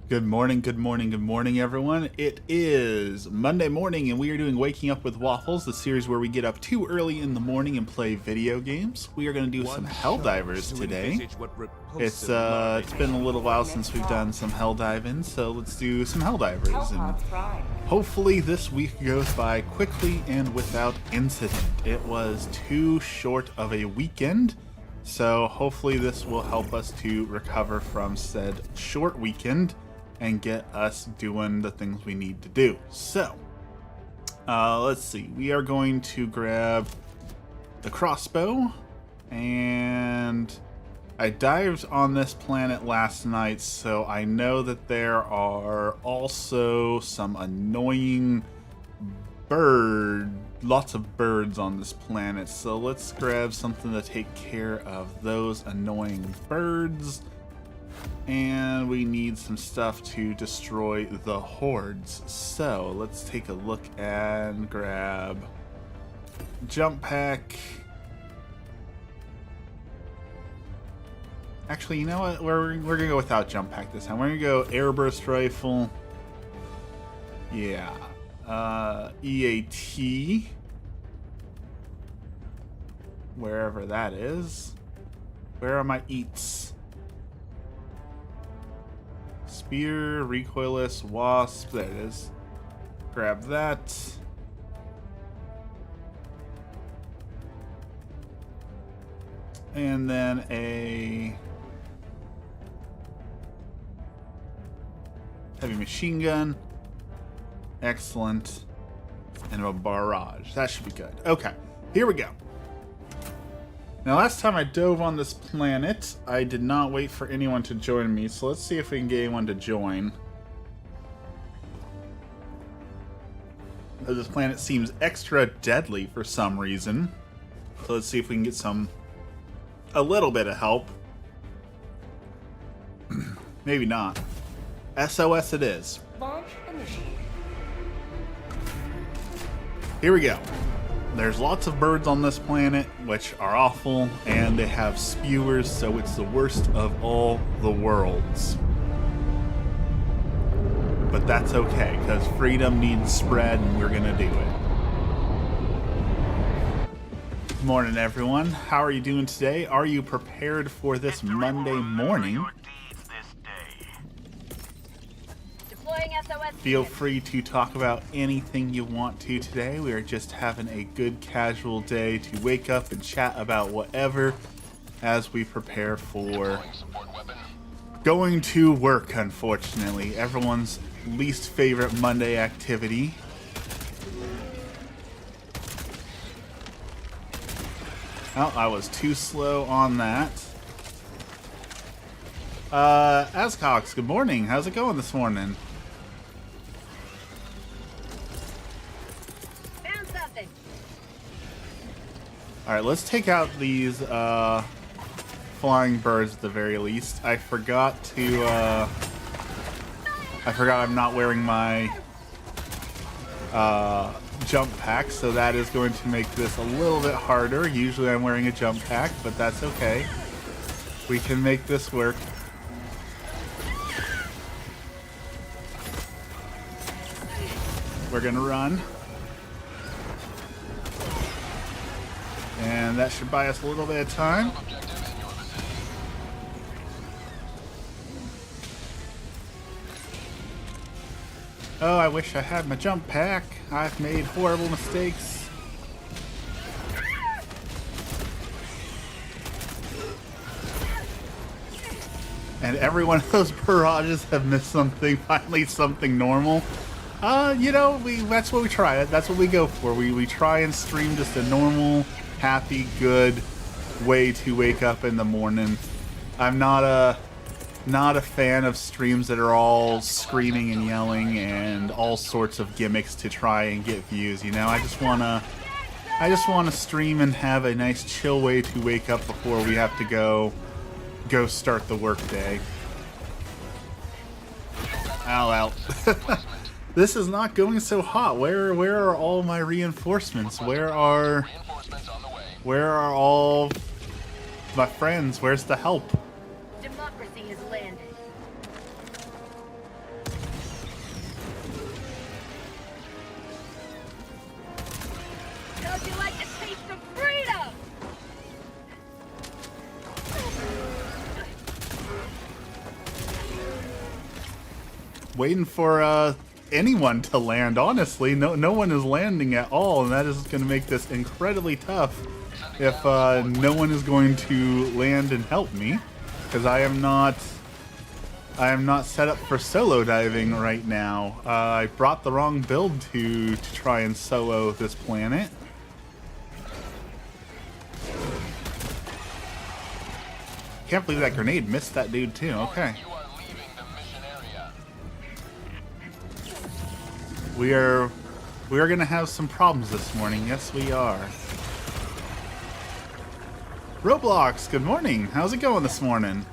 Good morning, good morning, good morning, everyone. It is Monday morning, and we are doing Waking Up with Waffles, the series where we get up too early in the morning and play video games. We are going to do some Helldivers today. It's been a little while since we've done some Helldiving, so let's do some Helldivers. And hopefully this week goes by quickly and without incident. It was too short of a weekend, so hopefully this will help us to recover from said short weekend and get us doing the things we need to do. So, let's see. We are going to grab the crossbow, and I dived on this planet last night, so I know that there are also some annoying lots of birds on this planet. So let's grab something to take care of those annoying birds. And we need some stuff to destroy the hordes. So let's take a look and grab jump pack. Actually, you know what? We're gonna go without jump pack this time. We're gonna go air burst rifle. Yeah. EAT. Wherever that is. Where are my eats? Spear, recoilless, wasp, there it is. Grab that. And then a heavy machine gun. Excellent. And a barrage. That should be good. Okay, here we go. Now, last time I dove on this planet, I did not wait for anyone to join me, so let's see if we can get anyone to join. This planet seems extra deadly for some reason, so let's see if we can get a little bit of help. Maybe not. SOS it is. Launch initiated. Here we go. There's lots of birds on this planet, which are awful, and they have spewers, so it's the worst of all the worlds. But that's okay, because freedom needs spread, and we're gonna do it. Good morning, everyone. How are you doing today? Are you prepared for this Monday morning? Feel free to talk about anything you want to today. We are just having a good casual day to wake up and chat about whatever as we prepare for going to work, unfortunately. Everyone's least favorite Monday activity. Oh, I was too slow on that. Ascox, good morning. How's it going this morning? Alright, let's take out these flying birds at the very least. I forgot I'm not wearing my jump pack, so that is going to make this a little bit harder. Usually I'm wearing a jump pack, but that's okay. We can make this work. We're gonna run. And that should buy us a little bit of time. Oh, I wish I had my jump pack. I've made horrible mistakes. And every one of those barrages have missed something, finally something normal. You know, that's what we try. That's what we go for. We try and stream just a normal, happy, good way to wake up in the morning. I'm not a fan of streams that are all screaming and yelling and all sorts of gimmicks to try and get views. You know, I just wanna stream and have a nice chill way to wake up before we have to go start the workday. Ow, ow. This is not going so hot. Where are all my reinforcements? Where are all my friends? Where's the help? Democracy has landed. waiting for anyone to land, honestly. No one is landing at all, and that is going to make this incredibly tough if no one is going to land and help me, because I am not set up for solo diving right now. I brought the wrong build to try and solo this planet. Can't believe that grenade missed that dude too. Okay. We are gonna have some problems this morning. Yes, we are. Roblox, good morning. How's it going this morning?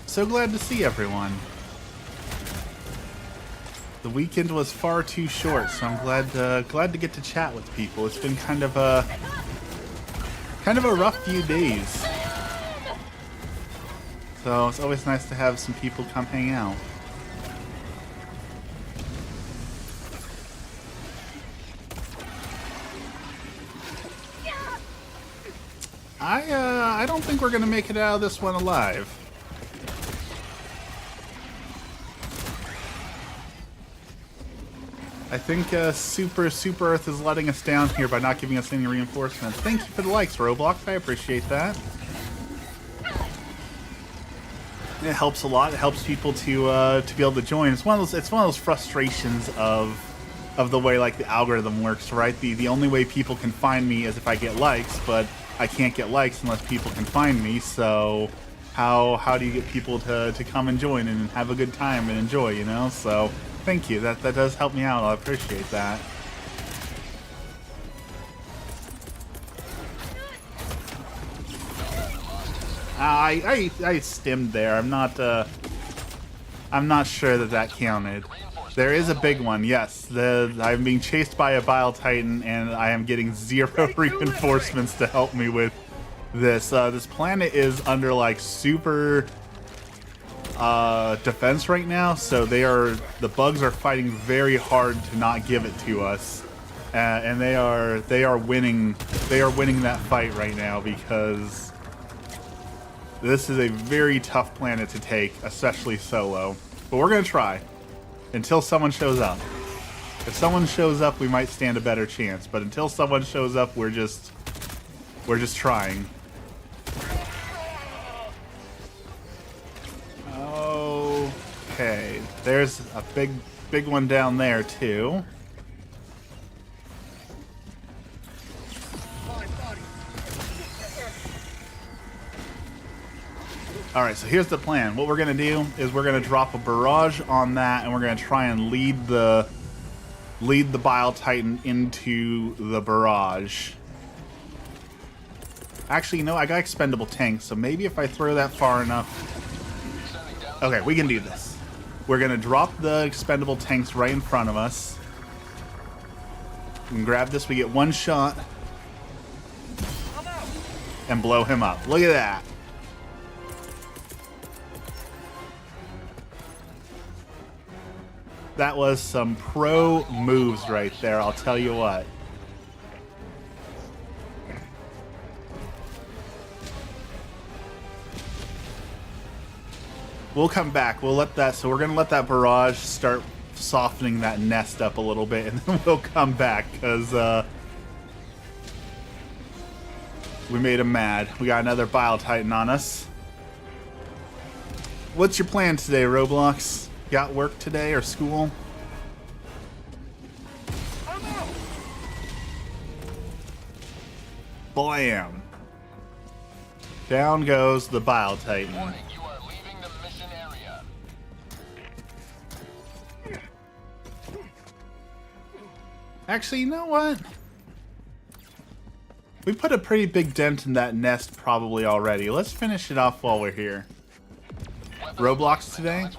So glad to see everyone. The weekend was far too short, so I'm glad to get to chat with people. It's been kind of a rough few days. So it's always nice to have some people come hang out. I don't think we're gonna make it out of this one alive. I think Super Earth is letting us down here by not giving us any reinforcements. Thank you for the likes, Roblox. I appreciate that. It helps a lot. It helps people to be able to join. It's one of those frustrations of the way like the algorithm works, right? The only way people can find me is if I get likes, but I can't get likes unless people can find me. So how do you get people to come and join and have a good time and enjoy, you know? So thank you. That does help me out. I appreciate that. I stimmed there. I'm not sure that counted. There is a big one, yes. I'm being chased by a Bile Titan, and I am getting 0 reinforcements to help me with this. This planet is under like super defense right now, so the bugs are fighting very hard to not give it to us, and they are winning that fight right now, because this is a very tough planet to take, especially solo. But we're gonna try until someone shows up. If someone shows up, we might stand a better chance, but until someone shows up, we're just trying. Okay, there's a big one down there too. Alright, so here's the plan. What we're gonna do is we're gonna drop a barrage on that, and we're gonna try and lead the Bile Titan into the barrage. Actually, no, I got expendable tanks, so maybe if I throw that far enough. Okay, we can do this. We're gonna drop the expendable tanks right in front of us. We can grab this, we get one shot. And blow him up. Look at that. That was some pro moves right there, I'll tell you what. We'll come back. We'll let that, so we're gonna let that barrage start softening that nest up a little bit, and then we'll come back, because we made him mad. We got another Bile Titan on us. What's your plan today, Roblox? Got work today or school? Blam! Down goes the Bile Titan. Warning, you are leaving the mission area. Actually, you know what? We put a pretty big dent in that nest probably already. Let's finish it off while we're here. Roblox today?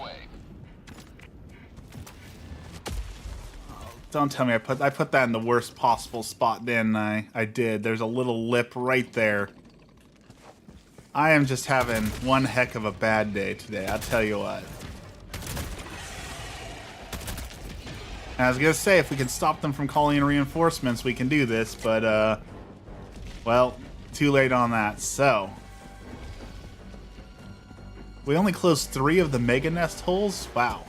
Don't tell me I put that in the worst possible spot, didn't I? I did. There's a little lip right there. I am just having one heck of a bad day today, I'll tell you what. And I was gonna say, if we can stop them from calling in reinforcements, we can do this, but well, too late on that. So We only closed 3 of the mega nest holes? Wow.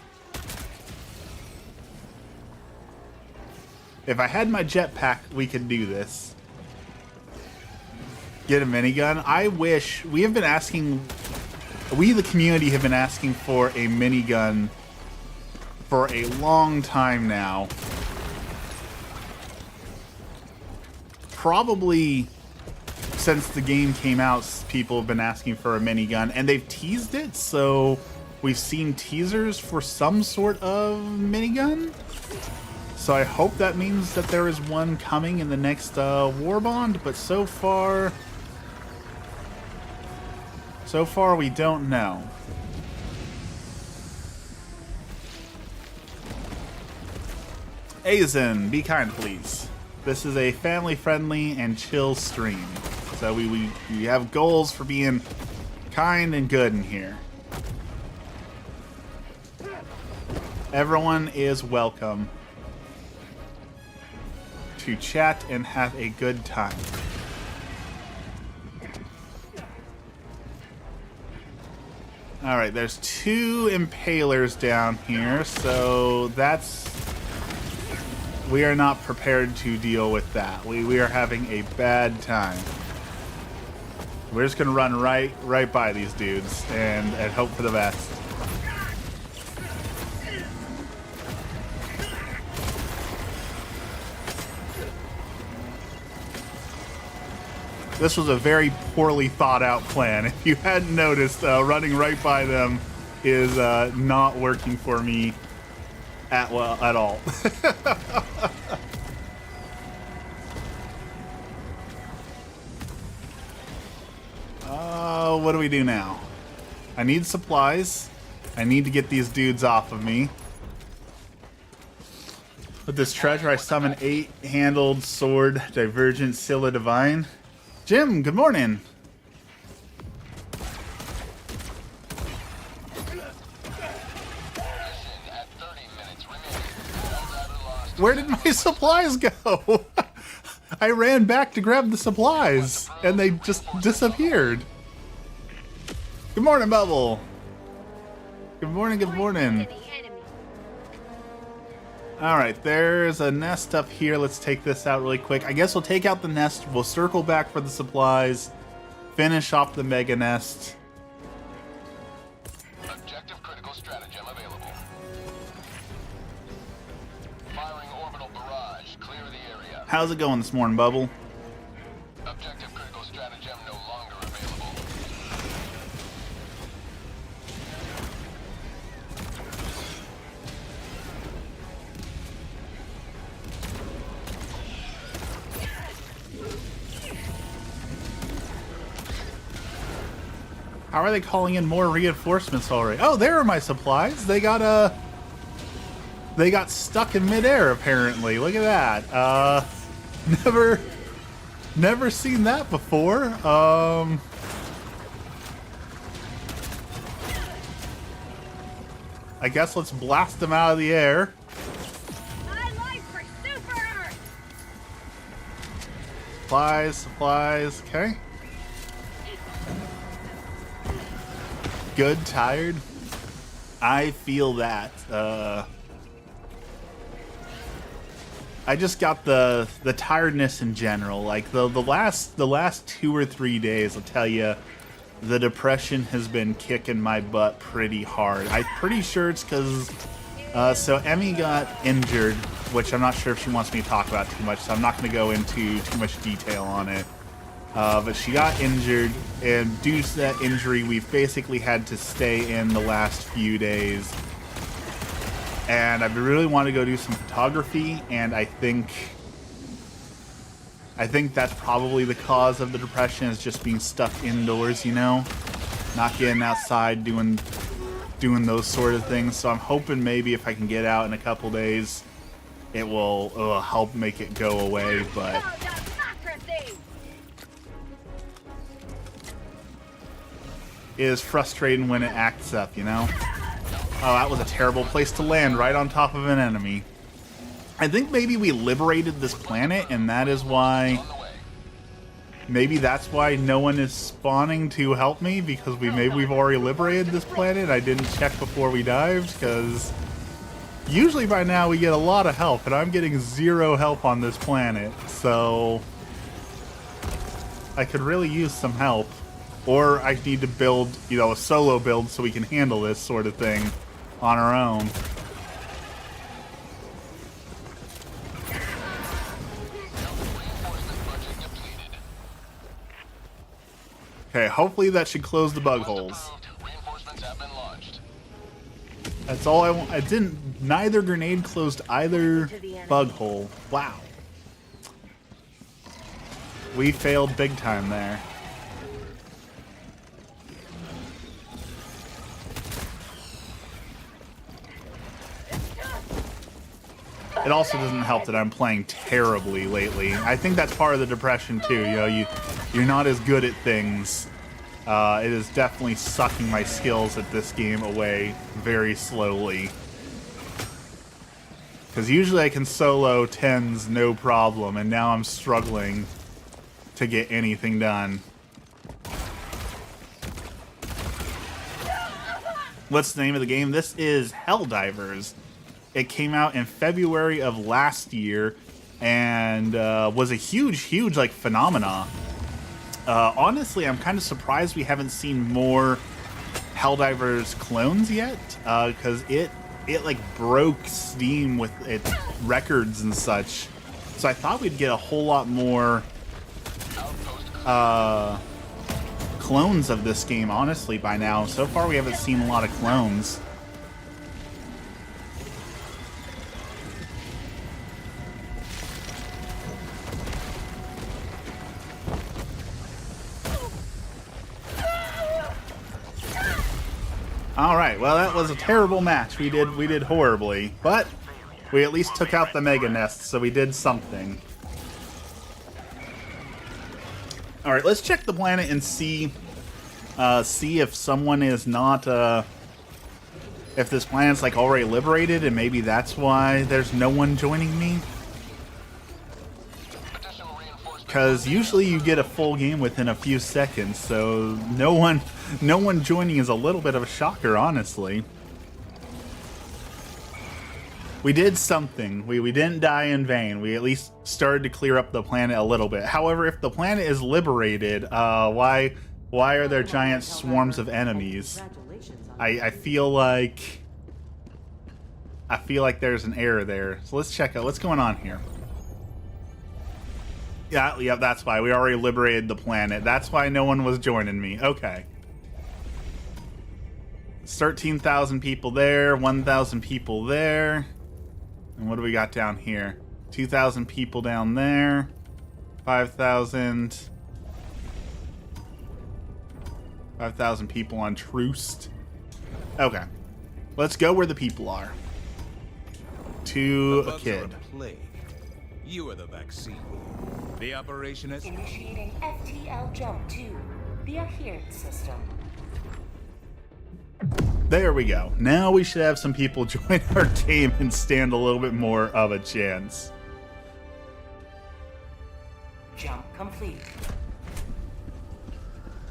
If I had my jetpack, we could do this. Get a minigun. I wish... We have been asking... We, the community, have been asking for a minigun for a long time now. Probably since the game came out, people have been asking for a minigun, and they've teased it, so we've seen teasers for some sort of minigun. So I hope that means that there is one coming in the next War Bond, but so far we don't know. Aizen, be kind, please. This is a family-friendly and chill stream. So we have goals for being kind and good in here. Everyone is welcome to chat and have a good time. Alright, there's 2 impalers down here, so that's... We are not prepared to deal with that. We are having a bad time. We're just gonna run right by these dudes and hope for the best. This was a very poorly thought out plan. If you hadn't noticed, running right by them is not working for me at all. What do we do now? I need supplies. I need to get these dudes off of me. With this treasure, I summon 8-handled sword, Divergent Scylla Divine. Jim, good morning. Where did my supplies go? I ran back to grab the supplies, and they just disappeared. Good morning, Bubble. Good morning, good morning. Alright, there's a nest up here. Let's take this out really quick. I guess we'll take out the nest. We'll circle back for the supplies. Finish off the mega nest. Objective critical stratagem available. Firing orbital barrage. Clear the area. How's it going this morning, Bubble? Objective critical stratagem no longer available. How are they calling in more reinforcements already? Oh, there are my supplies. They got stuck in midair apparently. Look at that. Never seen that before. I guess let's blast them out of the air. Supplies, okay. Good, tired. I feel that. I just got the tiredness in general. Like the last 2 or 3 days, I'll tell you, the depression has been kicking my butt pretty hard. I'm pretty sure it's because so Emmy got injured, which I'm not sure if she wants me to talk about too much, so I'm not going to go into too much detail on it. But she got injured, and due to that injury, we've basically had to stay in the last few days. And I really want to go do some photography, and I think that's probably the cause of the depression, is just being stuck indoors, you know? Not getting outside, doing those sort of things. So I'm hoping maybe if I can get out in a couple days, it will help make it go away, but... It is frustrating when it acts up, you know? Oh, that was a terrible place to land, right on top of an enemy. I think maybe we liberated this planet, and that is why Maybe that's why no one is spawning to help me, because we've already liberated this planet. I didn't check before we dived, because usually by now we get a lot of help, and I'm getting zero help on this planet, so I could really use some help. Or I need to build, you know, a solo build so we can handle this sort of thing on our own. Okay, hopefully that should close the bug holes. Reinforcements have been launched. That's all I want. I didn't. Neither grenade closed either bug hole. Wow. We failed big time there. It also doesn't help that I'm playing terribly lately. I think that's part of the depression too. You know, you're not as good at things. It is definitely sucking my skills at this game away very slowly. Because usually I can solo 10s no problem, and now I'm struggling to get anything done. What's the name of the game? This is Helldivers. It came out in February of last year and was a huge like phenomena. Honestly, I'm kind of surprised we haven't seen more Helldivers clones yet, because it like broke Steam with its records and such. So I thought we'd get a whole lot more clones of this game, honestly, by now. So far we haven't seen a lot of clones. Alright, well that was a terrible match. We did horribly, but we at least took out the mega nest, so we did something. Alright, let's check the planet and see if someone is not if this planet's like already liberated, and maybe that's why there's no one joining me. Because usually you get a full game within a few seconds, so no one joining is a little bit of a shocker, honestly. We did something. We didn't die in vain. We at least started to clear up the planet a little bit. However, if the planet is liberated, why are there giant swarms of enemies? I feel like there's an error there. So let's check out what's going on here. Yeah, that's why. We already liberated the planet. That's why no one was joining me. Okay. 13,000 people there, 1,000 people there. And what do we got down here? 2,000 people down there. 5,000. 5,000 people on Troost. Okay. Let's go where the people are. To a kid. You are the vaccine. The operation is initiating FTL jump to the adherence system. There we go. Now we should have some people join our team and stand a little bit more of a chance. Jump complete.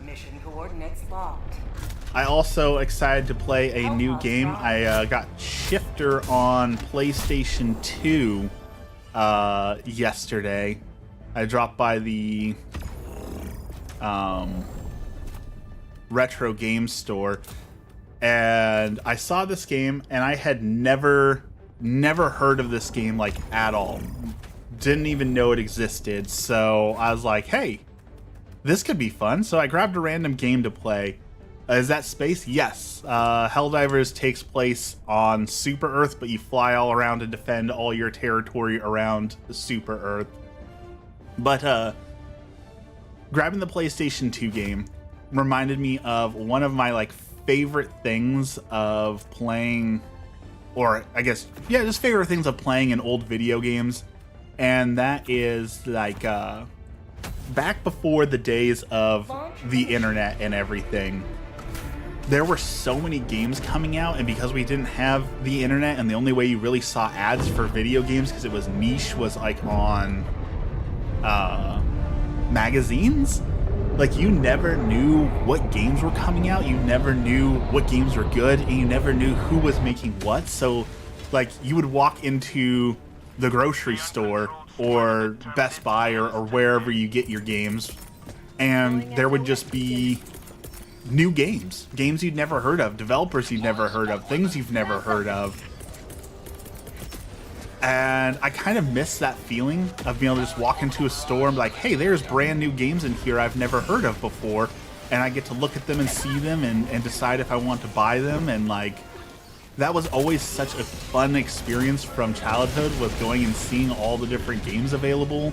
Mission coordinates locked. I also excited to play a new game. I got Shifter on PlayStation 2 yesterday. I dropped by the retro game store, and I saw this game, and I had never heard of this game like at all. Didn't even know it existed. So I was like, hey, this could be fun. So I grabbed a random game to play. Is that space? Yes. Helldivers takes place on Super Earth, but you fly all around to defend all your territory around the Super Earth. But grabbing the PlayStation 2 game reminded me of one of my like favorite things of playing, or I guess, yeah, just favorite things of playing in old video games. And that is like back before the days of the internet and everything. There were so many games coming out, and because we didn't have the internet, and the only way you really saw ads for video games, because it was niche, was like on magazines. Like, you never knew what games were coming out, you never knew what games were good, and you never knew who was making what. So, like, you would walk into the grocery store or Best Buy or wherever you get your games, and there would just be new games you'd never heard of, developers you've never heard of, things you've never heard of. And I kind of miss that feeling of being able to just walk into a store and be like, hey, there's brand new games in here I've never heard of before, and I get to look at them and see them and decide if I want to buy them. And like, that was always such a fun experience from childhood, was going and seeing all the different games available.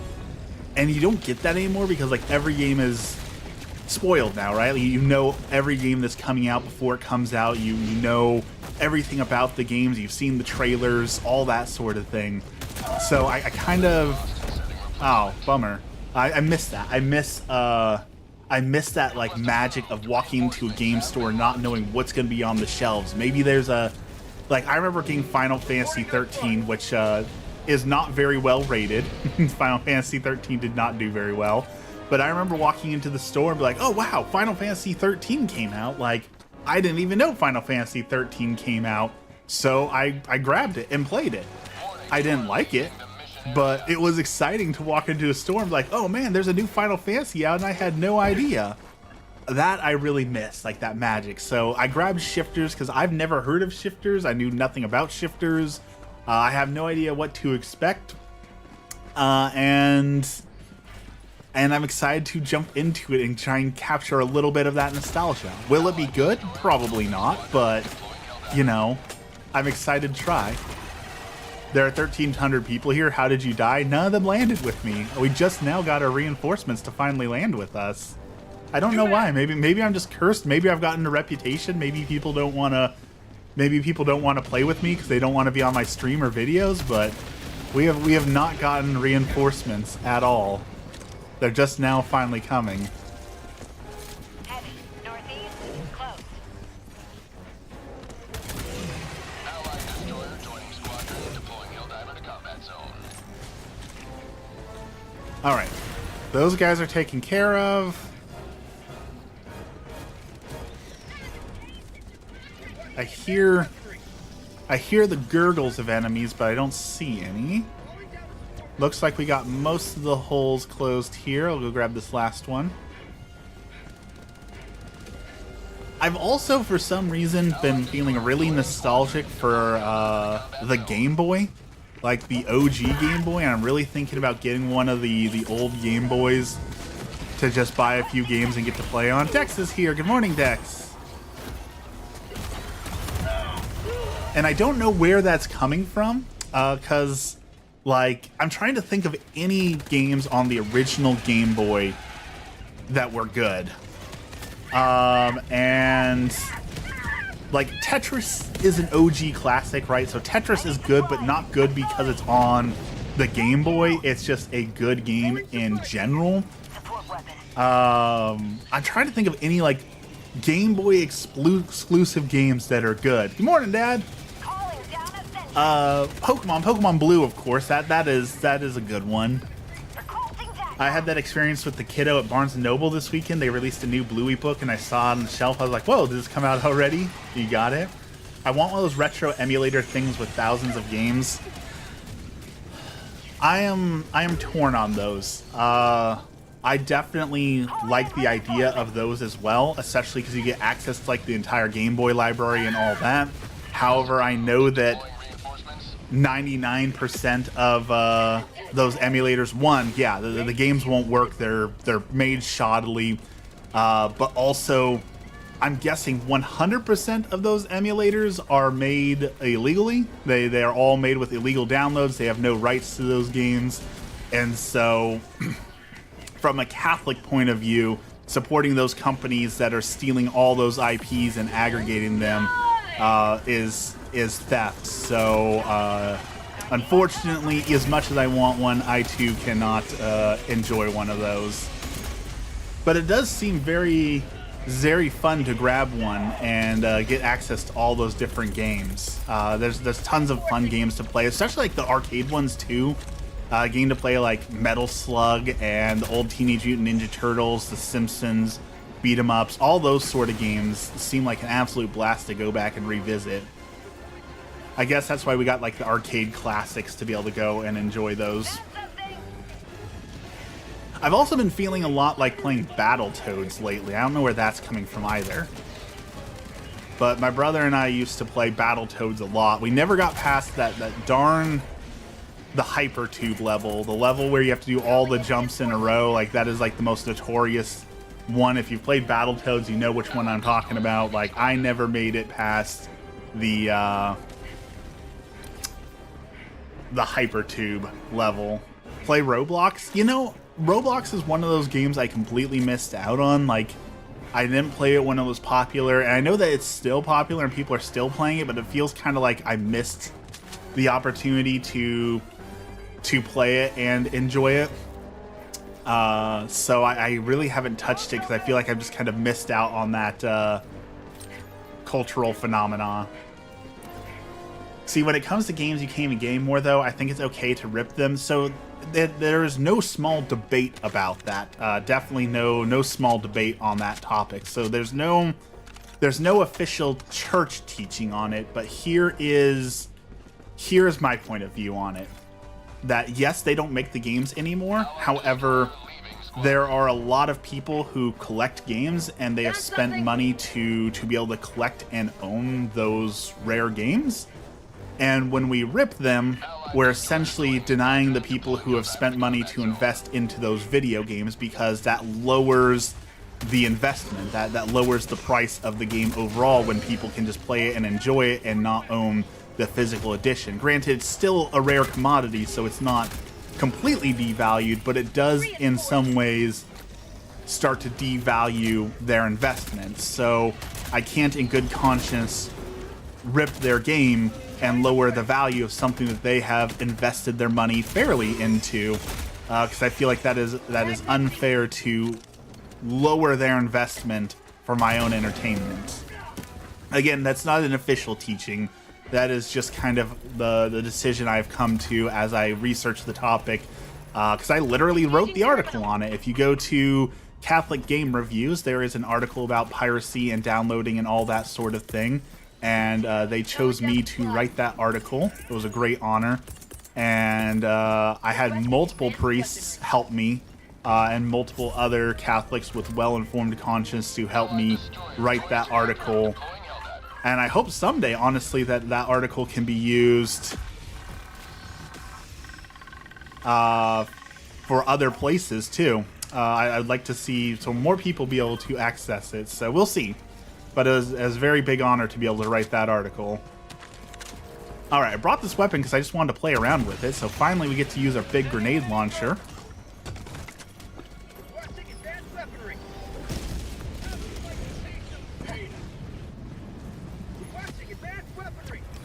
And you don't get that anymore because like every game is spoiled now, right? You know every game that's coming out before it comes out. You know everything about the games. You've seen the trailers, all that sort of thing. So I kind of, oh, bummer. I miss that. I miss that like magic of walking into a game store not knowing what's going to be on the shelves. Maybe there's a, like, I remember getting Final Fantasy 13, which is not very well rated. Final Fantasy 13 did not do very well. But I remember walking into the store and be like, oh wow, Final Fantasy 13 came out. Like, I didn't even know Final Fantasy 13 came out. So I grabbed it and played it. I didn't like it, but it was exciting to walk into a store and be like, oh man, there's a new Final Fantasy out and I had no idea. That I really miss, like that magic. So I grabbed Shifters because I've never heard of Shifters. I knew nothing about Shifters. I have no idea what to expect. And I'm excited to jump into it and try and capture a little bit of that nostalgia. Will it be good? Probably not, but, you know, I'm excited to try. There are 1,300 people here. How did you die? None of them landed with me. We just now got our reinforcements to finally land with us. I don't know why. Maybe I'm just cursed. Maybe I've gotten a reputation. Maybe people don't want to play with me because they don't want to be on my stream or videos, but we have not gotten reinforcements at all. They're just now finally coming. Heavy. Northeast. Close. Allied destroyer joining squadron, deploying Helldiver to combat zone. Alright. Those guys are taken care of. I hear the gurgles of enemies, but I don't see any. Looks like we got most of the holes closed here. I'll go grab this last one. I've also, for some reason, been feeling really nostalgic for the Game Boy. Like the OG Game Boy. And I'm really thinking about getting one of the old Game Boys to just buy a few games and get to play on. Dex is here. Good morning, Dex. And I don't know where that's coming from, because, like, I'm trying to think of any games on the original Game Boy that were good. And, like, Tetris is an OG classic, right? So Tetris is good, but not good because it's on the Game Boy. It's just a good game in general. I'm trying to think of any, like, Game Boy exclusive games that are good. Good morning, Dad. Pokemon Blue, of course. That is a good one. I had that experience with the kiddo at Barnes & Noble this weekend. They released a new Bluey book, and I saw it on the shelf. I was like, whoa, did this come out already? You got it? I want one of those retro emulator things with thousands of games. I am torn on those. I definitely like the idea of those as well, especially because you get access to like the entire Game Boy library and all that. However, I know that 99% of those emulators, the games won't work. They're made shoddily, but also I'm guessing 100% of those emulators are made illegally. They are all made with illegal downloads. They have no rights to those games, and so from a Catholic point of view, supporting those companies that are stealing all those IPs and aggregating them is theft. So unfortunately, as much as I want one, I too cannot enjoy one of those. But it does seem very fun to grab one and get access to all those different games. There's tons of fun games to play, especially like the arcade ones too. A game to play like Metal Slug and the old Teenage Mutant Ninja Turtles, The Simpsons, beat 'em ups, all those sort of games seem like an absolute blast to go back and revisit. I guess that's why we got like the arcade classics to be able to go and enjoy those. I've also been feeling a lot like playing Battletoads lately. I don't know where that's coming from either. But my brother and I used to play Battletoads a lot. We never got past that darn the hypertube level, the level where you have to do all the jumps in a row. Like that is like the most notorious one. If you've played Battletoads, you know which one I'm talking about. Like I never made it past the hypertube level. Play Roblox. You know, Roblox is one of those games I completely missed out on. Like I didn't play it when it was popular, and I know that it's still popular and people are still playing it, but it feels kind of like I missed the opportunity to play it and enjoy it. So I really haven't touched it because I feel like I've just kind of missed out on that cultural phenomena. See, when it comes to games you can't even game more, though, I think it's okay to rip them. So there is no small debate about that. Definitely no small debate on that topic. So there's no official church teaching on it, but here's my point of view on it. That yes, they don't make the games anymore. However, there are a lot of people who collect games, and they have spent money to be able to collect and own those rare games. And when we rip them, we're essentially denying the people who have spent money to invest into those video games, because that lowers the investment, that lowers the price of the game overall when people can just play it and enjoy it and not own the physical edition. Granted, it's still a rare commodity, so it's not completely devalued, but it does in some ways start to devalue their investment. So I can't in good conscience rip their game and lower the value of something that they have invested their money fairly into, because I feel like that is unfair to lower their investment for my own entertainment. Again, that's not an official teaching. That is just kind of the decision I've come to as I research the topic, because I literally wrote the article on it. If you go to Catholic Game Reviews, there is an article about piracy and downloading and all that sort of thing, and they chose me to write that article. It was a great honor, and I had multiple priests help me, and multiple other Catholics with well-informed conscience to help me write that article. And I hope someday, honestly, that article can be used for other places, too. I'd like to see so more people be able to access it, so we'll see. But it was a very big honor to be able to write that article. Alright, I brought this weapon because I just wanted to play around with it, so finally we get to use our big grenade launcher.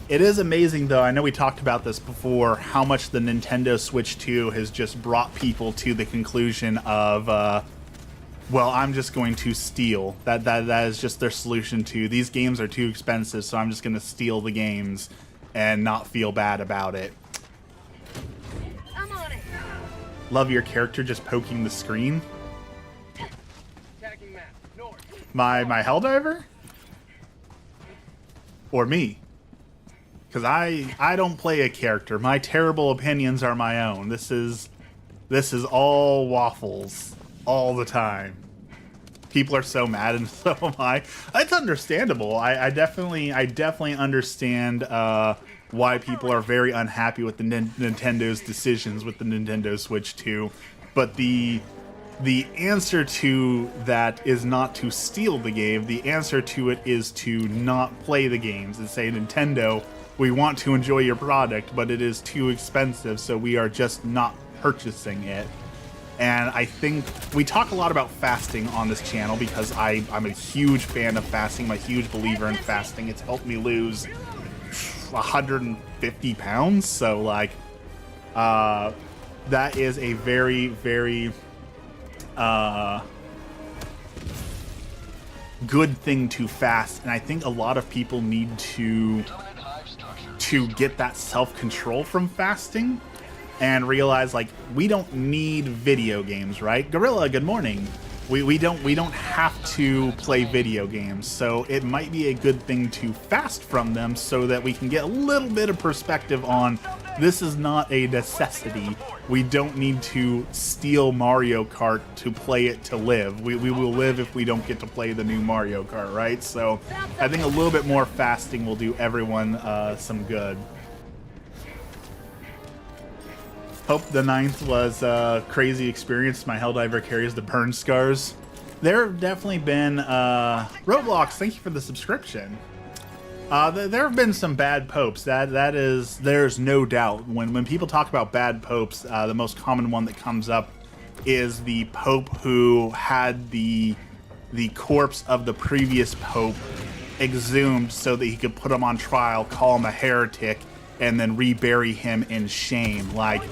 It is amazing, though, I know we talked about this before, how much the Nintendo Switch 2 has just brought people to the conclusion of, well, I'm just going to steal. That is just their solution to, these games are too expensive, so I'm just going to steal the games and not feel bad about it. I'm on it. Love your character just poking the screen. My Helldiver? Or me? Because I don't play a character. My terrible opinions are my own. This is all waffles all the time. People are so mad, and so am I. It's understandable. I definitely understand why people are very unhappy with the Nintendo's decisions with the Nintendo Switch 2. But the answer to that is not to steal the game. The answer to it is to not play the games and say, Nintendo, we want to enjoy your product, but it is too expensive, so we are just not purchasing it. And I think we talk a lot about fasting on this channel because I'm a huge fan of fasting. I'm a huge believer in fasting. It's helped me lose 150 pounds. So, like, that is a very, very good thing to fast. And I think a lot of people need to get that self-control from fasting. and realize, like, we don't need video games, right? Gorilla, good morning. We don't have to play video games, so it might be a good thing to fast from them so that we can get a little bit of perspective on this is not a necessity. We don't need to steal Mario Kart to play it to live. We will live if we don't get to play the new Mario Kart, right? So I think a little bit more fasting will do everyone some good. Hope the 9th was a crazy experience. My Helldiver carries the burn scars. There have definitely been Roblox. Thank you for the subscription. There have been some bad popes. There's no doubt. When people talk about bad popes, the most common one that comes up is the pope who had the corpse of the previous pope exhumed so that he could put him on trial, call him a heretic, and then rebury him in shame. Like,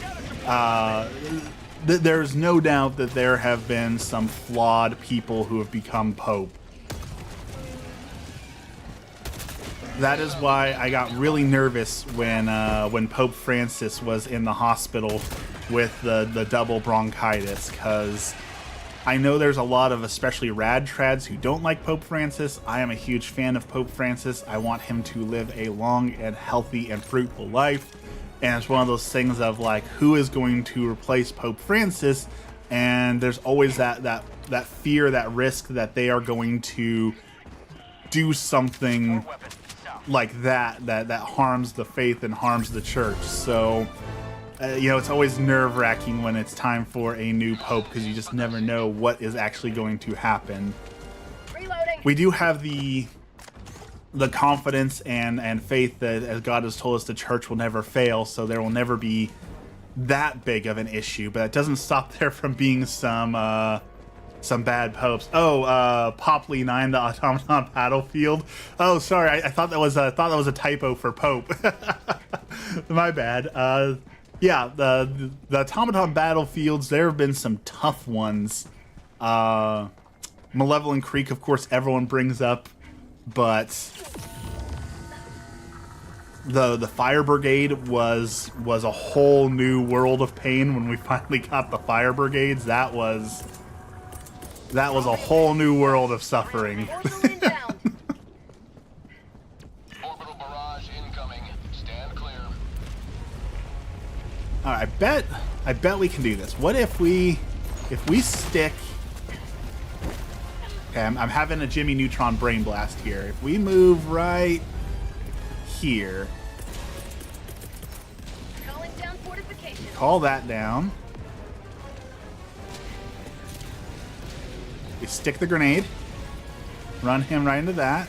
there's no doubt that there have been some flawed people who have become pope. That is why I got really nervous when Pope Francis was in the hospital with the double bronchitis, because I know there's a lot of especially rad trads who don't like Pope Francis. I am a huge fan of Pope Francis. I want him to live a long and healthy and fruitful life. And it's one of those things of, like, who is going to replace Pope Francis? And there's always that fear, that risk that they are going to do something like that harms the faith and harms the church. So you know, it's always nerve-wracking when it's time for a new pope, because you just never know what is actually going to happen. Reloading. We do have the confidence and faith that, as God has told us, the church will never fail, so there will never be that big of an issue. But it doesn't stop there from being some bad popes. Oh, Popley 9, the Automaton Battlefield. Oh, sorry, I thought that was a typo for Pope. My bad. Yeah, the Automaton Battlefields, there have been some tough ones. Malevolent Creek, of course, everyone brings up, but the Fire Brigade was a whole new world of pain when we finally got the Fire Brigades. That was a whole new world of suffering. Orbital inbound. Orbital barrage incoming. Stand clear. All right, I bet we can do this. What if we stick? Okay, I'm having a Jimmy Neutron brain blast here. If we move right here, Calling down fortifications. call that down. We stick the grenade. Run him right into that.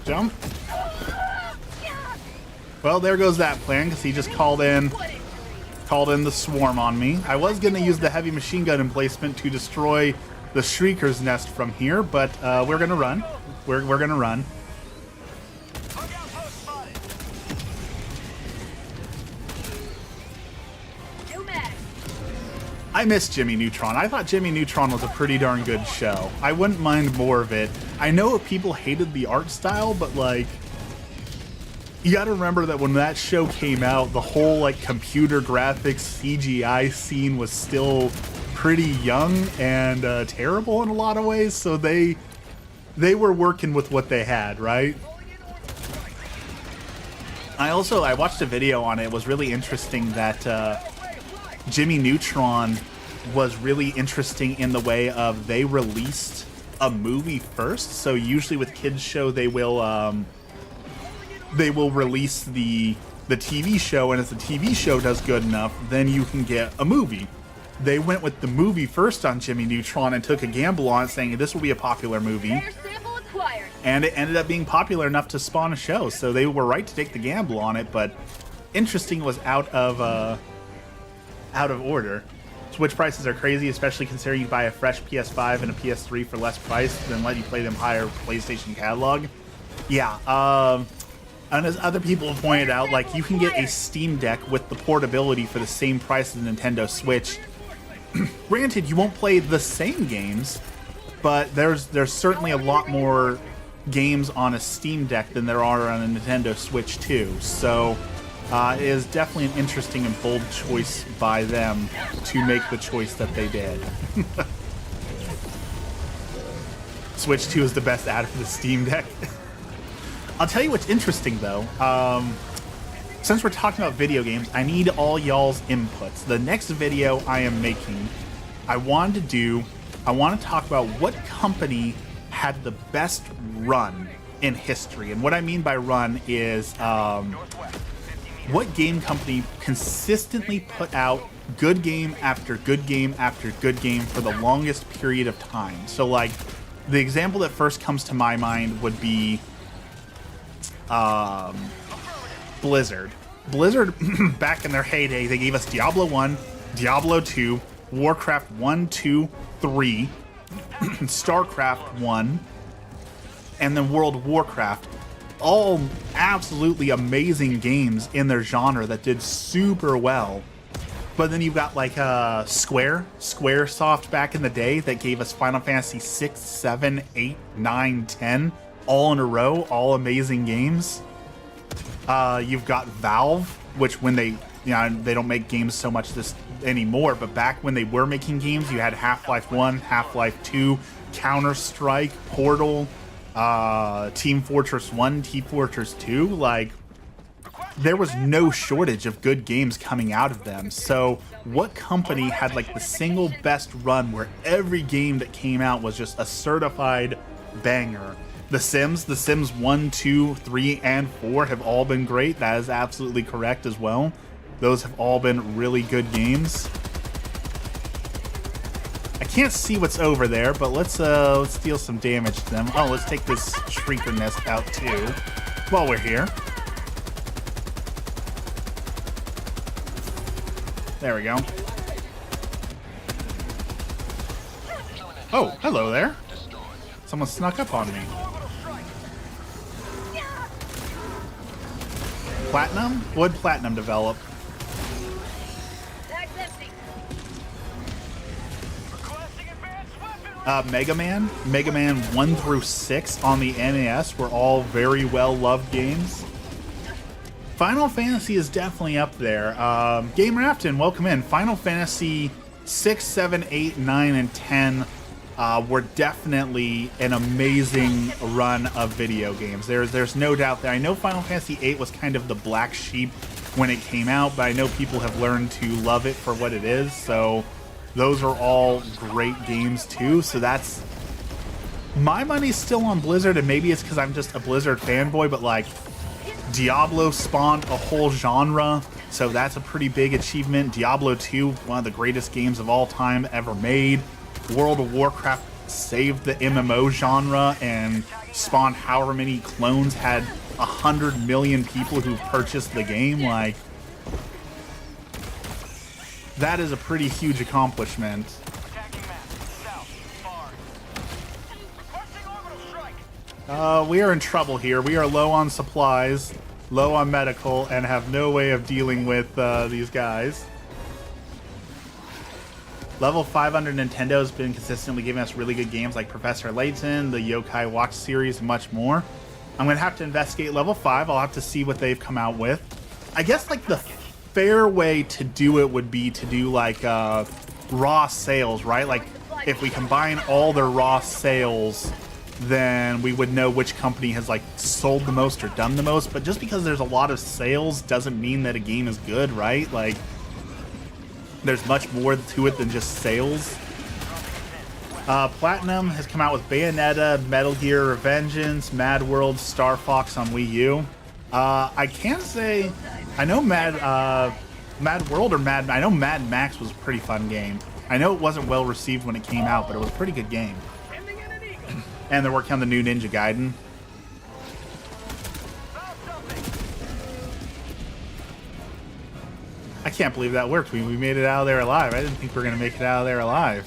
Jump. Well, there goes that plan, because he just called in the swarm on me. I was going to use the heavy machine gun emplacement to destroy the Shrieker's nest from here, but we're going to run. We're going to run. I miss Jimmy Neutron. I thought Jimmy Neutron was a pretty darn good show. I wouldn't mind more of it. I know people hated the art style, but, like, you gotta remember that when that show came out, the whole, like, computer graphics CGI scene was still pretty young and terrible in a lot of ways, so they were working with what they had, right? I watched a video on it. It was really interesting that Jimmy Neutron was really interesting in the way of they released a movie first. So usually with kids show they will release the TV show, and if the TV show does good enough, then you can get a movie. They went with the movie first on Jimmy Neutron and took a gamble on it, saying this will be a popular movie. Rare sample acquired. And it ended up being popular enough to spawn a show. So they were right to take the gamble on it, but interesting was out of order. Switch prices are crazy, especially considering you buy a fresh PS5 and a PS3 for less price than let you play them higher PlayStation catalog. Yeah, and as other people have pointed out, like, you can get a Steam Deck with the portability for the same price as the Nintendo Switch. Granted, you won't play the same games, but there's certainly a lot more games on a Steam Deck than there are on a Nintendo Switch too. So is definitely an interesting and bold choice by them to make the choice that they did. Switch 2 is the best ad for the Steam Deck. I'll tell you what's interesting though. Since we're talking about video games, I need all y'all's inputs. The next video I am making, I want to talk about what company had the best run in history. And what I mean by run is what game company consistently put out good game after good game after good game for the longest period of time. So like the example that first comes to my mind would be Blizzard. Blizzard, back in their heyday, they gave us Diablo 1, Diablo 2, Warcraft 1, 2, 3, StarCraft 1, and then World of Warcraft. All absolutely amazing games in their genre that did super well. But then you've got like Squaresoft back in the day that gave us Final Fantasy 6, 7, 8, 9, 10, all in a row, all amazing games. You've got Valve, which when they don't make games so much this anymore, but back when they were making games, you had Half-Life 1, Half-Life 2, Counter-Strike, Portal, Team Fortress 1, Team Fortress 2. Like, there was no shortage of good games coming out of them. So what company had like the single best run where every game that came out was just a certified banger? The Sims 1, 2, 3, and 4 have all been great. That is absolutely correct as well. Those have all been really good games. I can't see what's over there, but let's deal some damage to them. Oh, let's take this Shrieker Nest out too while we're here. There we go. Oh, hello there. Someone snuck up on me. Platinum? What would Platinum develop? Mega Man 1 through 6 on the NES were all very well loved games. Final Fantasy is definitely up there. Gamer Afton, welcome in. Final Fantasy 6, 7, 8, 9, and 10 were definitely an amazing run of video games. There's no doubt that. I know Final Fantasy 8 was kind of the black sheep when it came out, but I know people have learned to love it for what it is. So those are all great games too. So that's my money's still on Blizzard, and maybe it's because I'm just a Blizzard fanboy, but like Diablo spawned a whole genre, so that's a pretty big achievement. Diablo 2, one of the greatest games of all time ever made. World of Warcraft saved the MMO genre and spawned however many clones, had 100 million people who purchased the game. Like, that is a pretty huge accomplishment. We are in trouble here. We are low on supplies, low on medical, and have no way of dealing with these guys. Level 500 Nintendo has been consistently giving us really good games like Professor Layton, the Yokai Watch series, and much more. I'm going to have to investigate level 5. I'll have to see what they've come out with. I guess like the fair way to do it would be to do like raw sales, right? Like if we combine all their raw sales, then we would know which company has like sold the most or done the most. But just because there's a lot of sales doesn't mean that a game is good, right? Like, there's much more to it than just sales. Platinum has come out with Bayonetta, Metal Gear Revengeance, Mad World, Star Fox on Wii U. I can't say I know Mad World or I know Mad Max was a pretty fun game. I know it wasn't well received when it came out, but it was a pretty good game. And they're working on the new Ninja Gaiden. I can't believe that worked. We made it out of there alive. I didn't think we were going to make it out of there alive.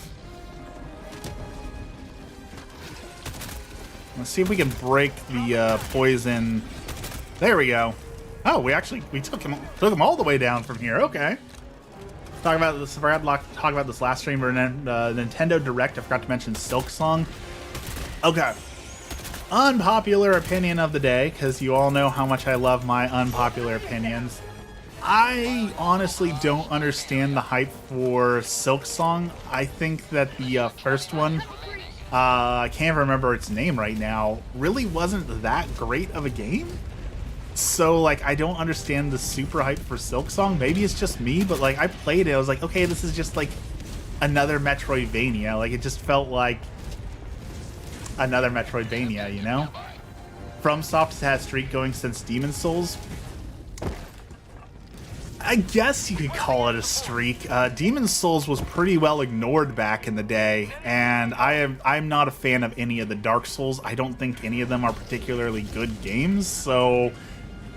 Let's see if we can break the poison. There we go. Oh, we took him all the way down from here. Okay. Talk about this. I forgot to talk about this last stream. Nintendo Direct. I forgot to mention Silk Song. Okay. Unpopular opinion of the day, because you all know how much I love my unpopular opinions. I honestly don't understand the hype for Silksong. I think that the first one, I can't remember its name right now, really wasn't that great of a game. So, like, I don't understand the super hype for Silksong. Maybe it's just me, but, like, I played it. I was like, okay, this is just, like, another Metroidvania. Like, it just felt like another Metroidvania, you know? FromSoft has had a streak going since Demon's Souls. I guess you could call it a streak. Demon's Souls was pretty well ignored back in the day, and I'm not a fan of any of the Dark Souls. I don't think any of them are particularly good games, so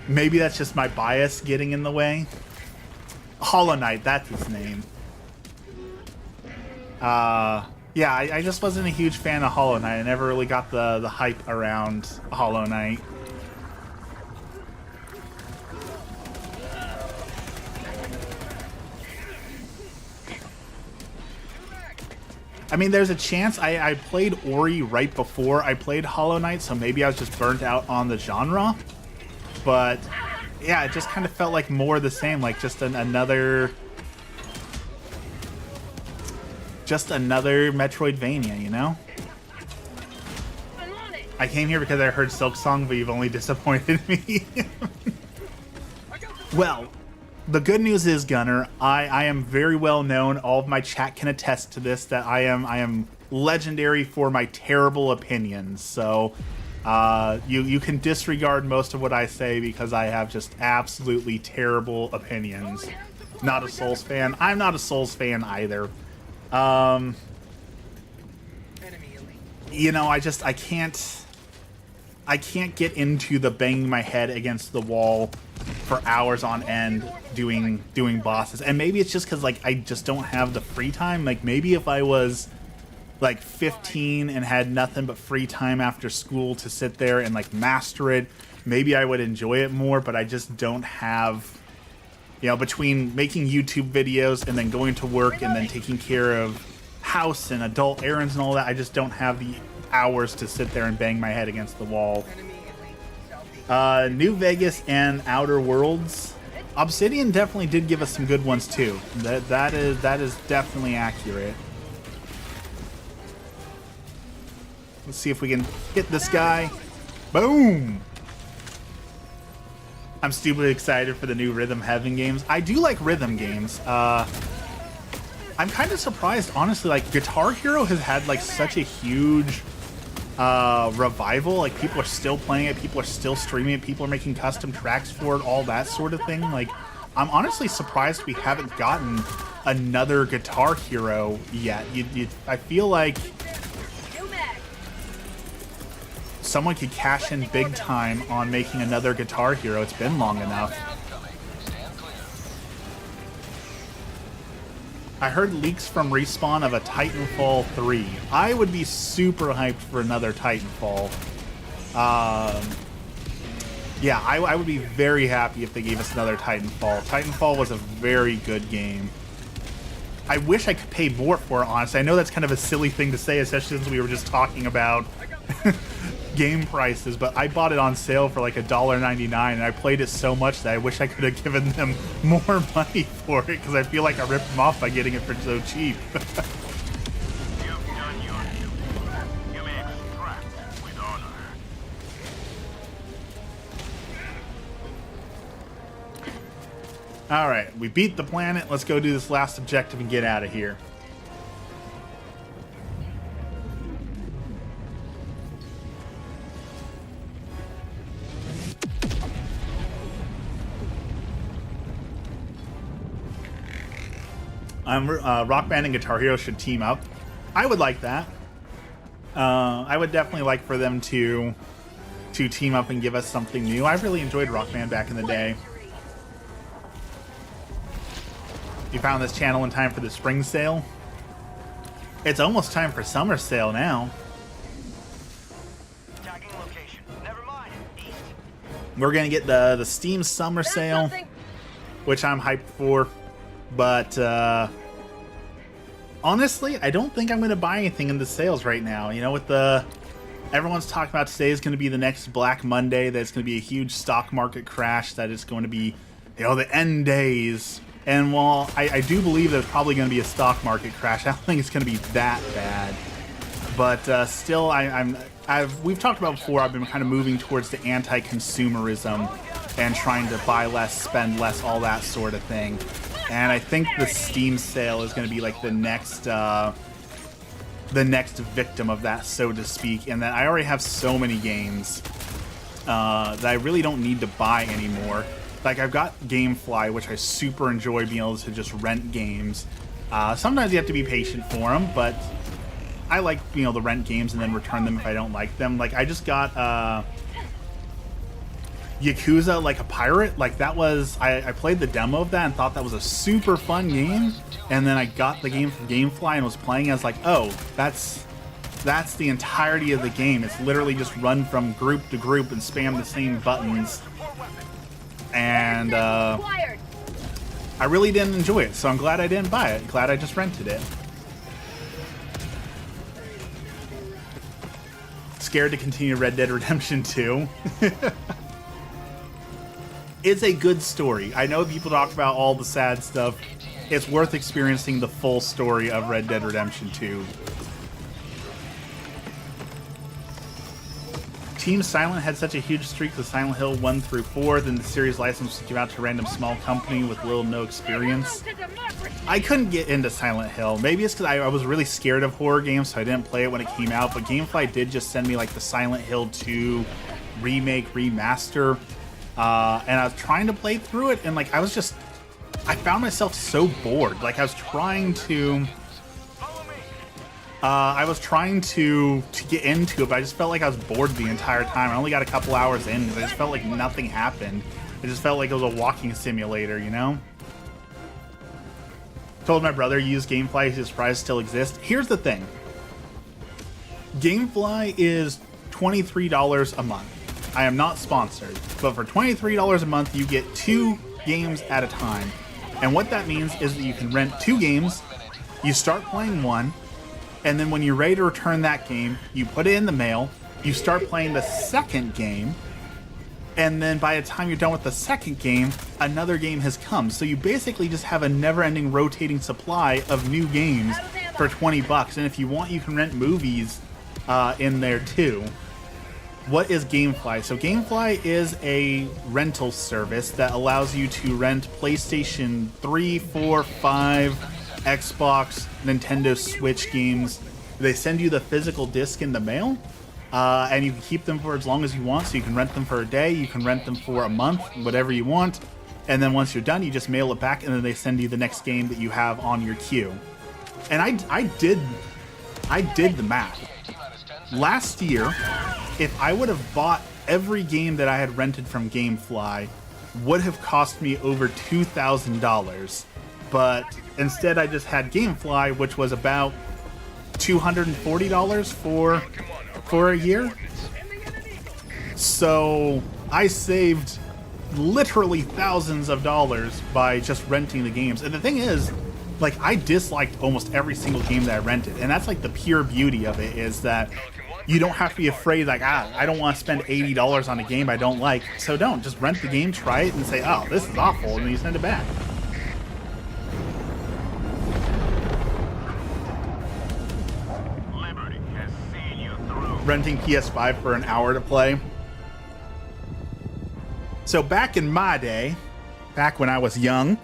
maybe that's just my bias getting in the way. Hollow Knight, that's its name. Yeah, I just wasn't a huge fan of Hollow Knight. I never really got the hype around Hollow Knight. I mean, there's a chance I played Ori right before I played Hollow Knight, so maybe I was just burnt out on the genre. But yeah, it just kind of felt like more of the same, like just another Metroidvania, you know? I came here because I heard Silksong, but you've only disappointed me. Well, the good news is, Gunner, I am very well known. All of my chat can attest to this, that I am legendary for my terrible opinions. So you can disregard most of what I say because I have just absolutely terrible opinions. Not a Souls fan. I'm not a Souls fan either. You know, I can't get into the banging my head against the wall for hours on end doing bosses. And maybe it's just because, like, I just don't have the free time. Like, maybe if I was like 15 and had nothing but free time after school to sit there and like master it, maybe I would enjoy it more. But I just don't have, you know, between making YouTube videos and then going to work and then taking care of house and adult errands and all that, I just don't have the hours to sit there and bang my head against the wall. New Vegas and Outer Worlds. Obsidian definitely did give us some good ones too. That is definitely accurate. Let's see if we can hit this guy. Boom! I'm stupidly excited for the new Rhythm Heaven games. I do like rhythm games. I'm kind of surprised, honestly. Like, Guitar Hero has had like such a huge revival. Like, people are still playing it, people are still streaming it, people are making custom tracks for it, all that sort of thing. Like, I'm honestly surprised we haven't gotten another Guitar Hero yet. I feel like someone could cash in big time on making another Guitar Hero. It's been long enough. I heard leaks from Respawn of a Titanfall 3. I would be super hyped for another Titanfall. Yeah, I would be very happy if they gave us another Titanfall. Titanfall was a very good game. I wish I could pay more for it, honestly. I know that's kind of a silly thing to say, especially since we were just talking about game prices, but I bought it on sale for like $1.99, and I played it so much that I wish I could have given them more money for it, because I feel like I ripped them off by getting it for so cheap. You've done your duty. You may extract with honor. Alright, we beat the planet. Let's go do this last objective and get out of here. Rock Band and Guitar Hero should team up. I would like that. I would definitely like for them to team up and give us something new. I really enjoyed Rock Band back in the day. You found this channel in time for the spring sale? It's almost time for summer sale now. Tagging location. Never mind. East. We're gonna get the Steam summer sale, which I'm hyped for. But honestly, I don't think I'm going to buy anything in the sales right now. You know, with everyone's talking about today is going to be the next Black Monday. That's going to be a huge stock market crash. That is going to be the end days. And while I do believe there's probably going to be a stock market crash, I don't think it's going to be that bad. But still, we've talked about before, I've been kind of moving towards the anti-consumerism and trying to buy less, spend less, all that sort of thing. And I think the Steam sale is going to be like the next victim of that, so to speak. And that I already have so many games that I really don't need to buy anymore. Like, I've got GameFly, which I super enjoy being able to just rent games. Sometimes you have to be patient for them, but I like being able to rent games and then return them if I don't like them. Like, I just got Yakuza Like a Pirate. Like, that was... I played the demo of that and thought that was a super fun game. And then I got the game from GameFly and was playing. I was like, oh, that's the entirety of the game. It's literally just run from group to group and spam the same buttons. And I really didn't enjoy it, so I'm glad I didn't buy it. Glad I just rented it. Scared to continue Red Dead Redemption 2. It's a good story. I know people talk about all the sad stuff. It's worth experiencing the full story of Red Dead Redemption 2. Team Silent had such a huge streak with Silent Hill 1 through 4, then the series license was given out to a random small company with little to no experience. I couldn't get into Silent Hill. Maybe it's because I was really scared of horror games, so I didn't play it when it came out, but GameFly did just send me like the Silent Hill 2 remake, remaster, and I was trying to play through it, and like I found myself so bored. Like I was trying to get into it, but I just felt like I was bored the entire time. I only got a couple hours in because I just felt like nothing happened. It just felt like it was a walking simulator, you know? Told my brother to use GameFly, his surprise still exists. Here's the thing. GameFly is $23 a month. I am not sponsored, but for $23 a month, you get 2 games at a time. And what that means is that you can rent 2 games, you start playing one, and then when you're ready to return that game, you put it in the mail, you start playing the second game, and then by the time you're done with the second game, another game has come. So you basically just have a never-ending rotating supply of new games for $20. And if you want, you can rent movies in there too. What is GameFly? So GameFly is a rental service that allows you to rent PlayStation 3, 4, 5, Xbox, Nintendo Switch games. They send you the physical disc in the mail, and you can keep them for as long as you want. So you can rent them for a day, you can rent them for a month, whatever you want. And then once you're done, you just mail it back, and then they send you the next game that you have on your queue. And I did the math. Last year, if I would have bought every game that I had rented from GameFly, would have cost me over $2,000. But instead, I just had GameFly, which was about $240 for a year. So I saved literally thousands of dollars by just renting the games. And the thing is, like, I disliked almost every single game that I rented. And that's like the pure beauty of it, is that you don't have to be afraid, like, I don't want to spend $80 on a game I don't like. So don't. Just rent the game, try it, and say, oh, this is awful, and then you send it back. Renting PS5 for an hour to play. So back in my day, back when I was young,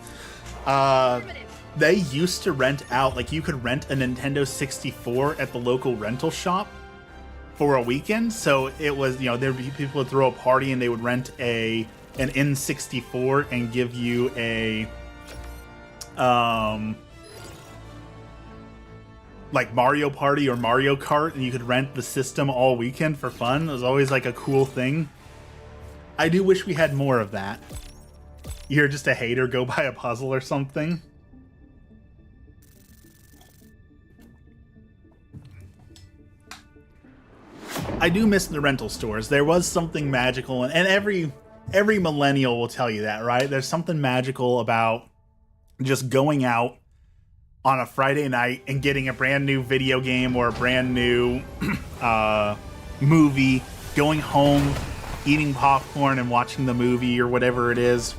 they used to rent out, like you could rent a Nintendo 64 at the local rental shop for a weekend. So it was, you know, there'd be people would throw a party and they would rent an N64 and give you a like Mario Party or Mario Kart, and you could rent the system all weekend for fun. It was always like a cool thing. I do wish we had more of that. You're just a hater, go buy a puzzle or something. I do miss the rental stores. There was something magical, and every millennial will tell you that, right? There's something magical about just going out on a Friday night and getting a brand new video game or a brand new movie, going home, eating popcorn and watching the movie or whatever it is.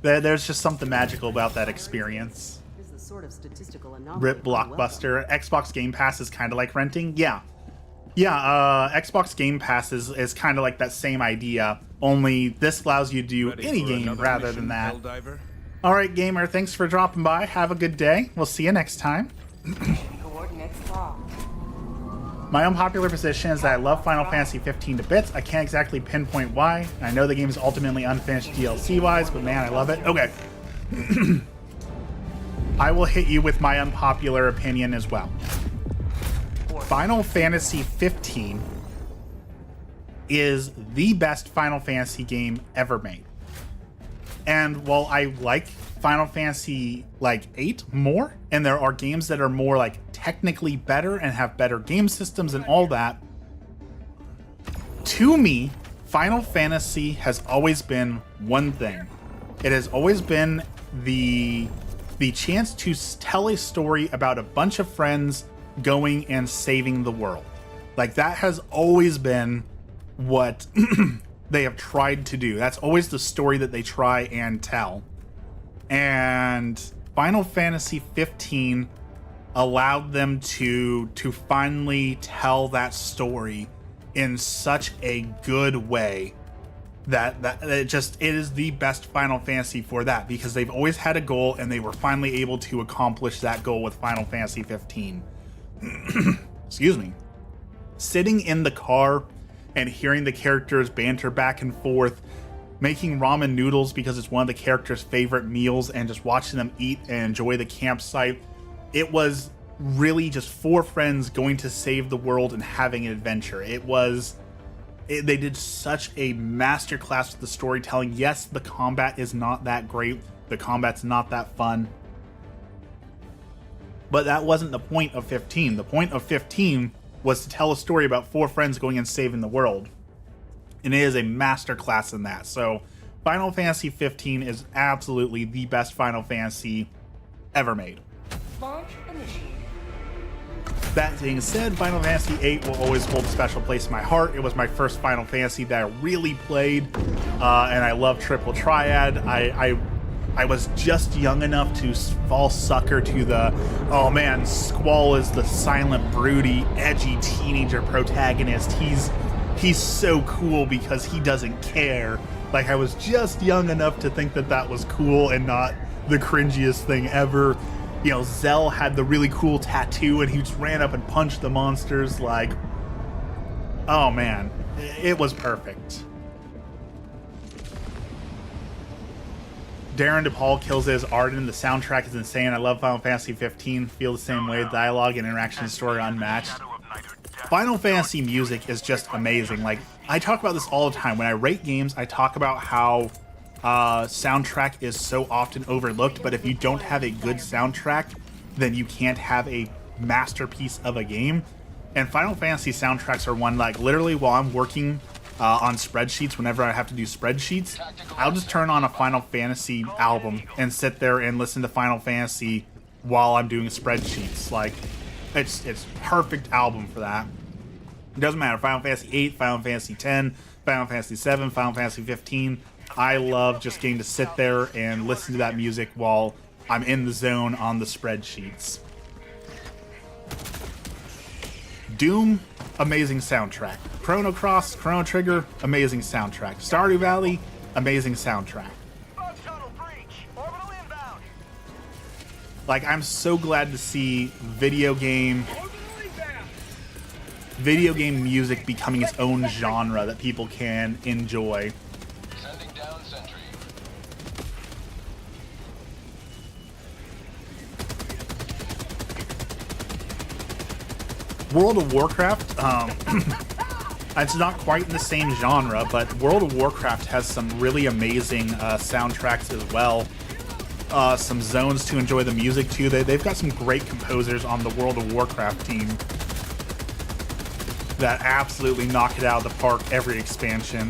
There's just something magical about that experience. Is the sort of statistical anomaly Rip Blockbuster. Xbox Game Pass is kind of like renting. Yeah. Xbox Game Pass is kind of like that same idea, only this allows you to do Ready any for game another rather mission, than that. Helldiver? Alright, gamer, thanks for dropping by. Have a good day. We'll see you next time. Coordinates locked. My unpopular position is that I love Final Fantasy 15 to bits. I can't exactly pinpoint why. I know the game is ultimately unfinished DLC-wise, but man, I love it. Okay. I will hit you with my unpopular opinion as well. Final Fantasy 15 is the best Final Fantasy game ever made. And while I like Final Fantasy like 8 more, and there are games that are more like technically better and have better game systems and all that, to me, Final Fantasy has always been one thing. It has always been the chance to tell a story about a bunch of friends going and saving the world. Like, that has always been what they have tried to do. That's always the story that they try and tell. And Final Fantasy 15 allowed them to finally tell that story in such a good way that it is the best Final Fantasy for that, because they've always had a goal and they were finally able to accomplish that goal with Final Fantasy 15. Excuse me. Sitting in the car and hearing the characters banter back and forth, making ramen noodles because it's one of the characters' favorite meals, and just watching them eat and enjoy the campsite. It was really just 4 friends going to save the world and having an adventure. They did such a masterclass with the storytelling. Yes, the combat is not that great. The combat's not that fun. But that wasn't the point of 15. The point of 15 was to tell a story about 4 friends going and saving the world. And it is a masterclass in that. So Final Fantasy 15 is absolutely the best Final Fantasy ever made. Launch initiated. That being said, Final Fantasy 8 will always hold a special place in my heart. It was my first Final Fantasy that I really played, and I love Triple Triad. I was just young enough to fall sucker to the, oh man, Squall is the silent, broody, edgy teenager protagonist. He's so cool because he doesn't care. Like, I was just young enough to think that was cool and not the cringiest thing ever. You know, Zell had the really cool tattoo and he just ran up and punched the monsters. Like, oh man, it was perfect. Darren DePaul kills it as Arden. The soundtrack is insane. I love Final Fantasy 15. Feel the same way. The dialogue and interaction story are unmatched. Final Fantasy music is just amazing. Like, I talk about this all the time. When I rate games, I talk about how soundtrack is so often overlooked, but if you don't have a good soundtrack, then you can't have a masterpiece of a game. And Final Fantasy soundtracks are one, like, literally while I'm working on spreadsheets, whenever I have to do spreadsheets, I'll just turn on a Final Fantasy album and sit there and listen to Final Fantasy while I'm doing spreadsheets. Like, it's perfect album for that. It doesn't matter. Final Fantasy 8, Final Fantasy 10, Final Fantasy 7, Final Fantasy 15. I love just getting to sit there and listen to that music while I'm in the zone on the spreadsheets. Doom, amazing soundtrack. Chrono Cross, Chrono Trigger, amazing soundtrack. Stardew Valley, amazing soundtrack. Like, I'm so glad to see video game music becoming its own genre that people can enjoy. Sending down sentry. World of Warcraft, it's not quite in the same genre, but World of Warcraft has some really amazing soundtracks as well. Some zones to enjoy the music to. They've got some great composers on the World of Warcraft team that absolutely knock it out of the park every expansion.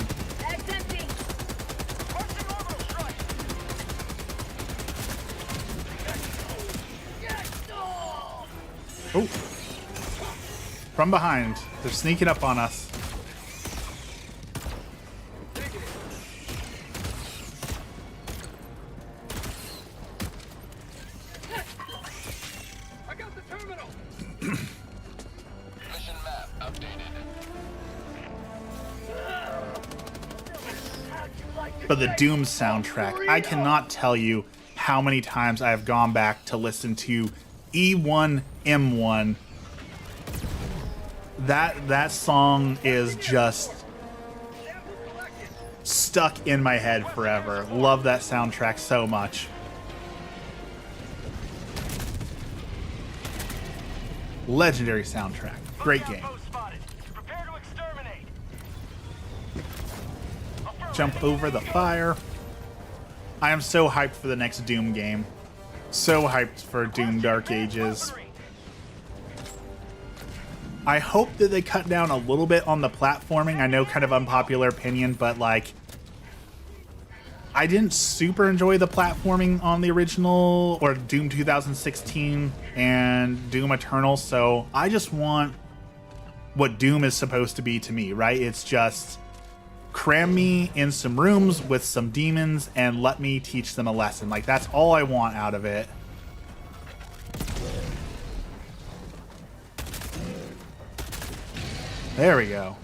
Oh. From behind. They're sneaking up on us. But the Doom soundtrack, I cannot tell you how many times I have gone back to listen to E1M1. That song is just stuck in my head forever. Love that soundtrack so much. Legendary soundtrack. Great game. Jump over the fire. I am so hyped for the next Doom game. So hyped for Doom Dark Ages. I hope that they cut down a little bit on the platforming. I know, kind of unpopular opinion, but like, I didn't super enjoy the platforming on the original or Doom 2016 and Doom Eternal, so I just want what Doom is supposed to be to me, right? It's just cram me in some rooms with some demons and let me teach them a lesson. Like, that's all I want out of it. There we go.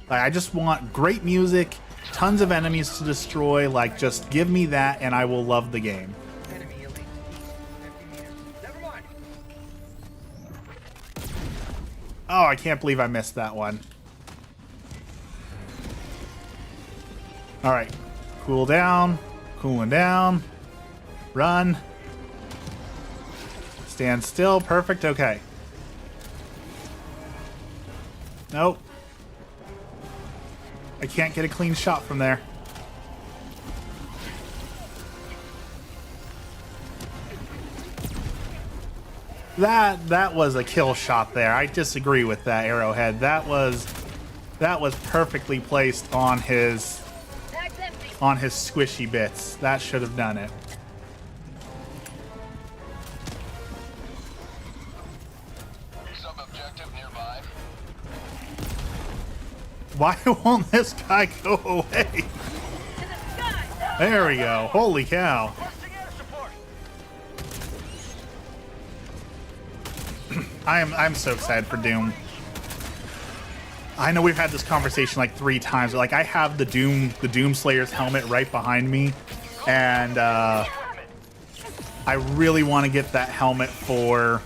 Like, I just want great music, tons of enemies to destroy. Like, just give me that and I will love the game. Oh, I can't believe I missed that one. All right, cool down, cooling down, run, stand still, perfect, okay. Nope. I can't get a clean shot from there. That was a kill shot there. I disagree with that, Arrowhead. That was perfectly placed on his squishy bits. That should have done it. Sub-objective nearby. Why won't this guy go away? There we go. Holy cow. I'm so excited for Doom. I know we've had this conversation like 3 times. Like, I have the Doom Slayer's helmet right behind me, and I really want to get that helmet for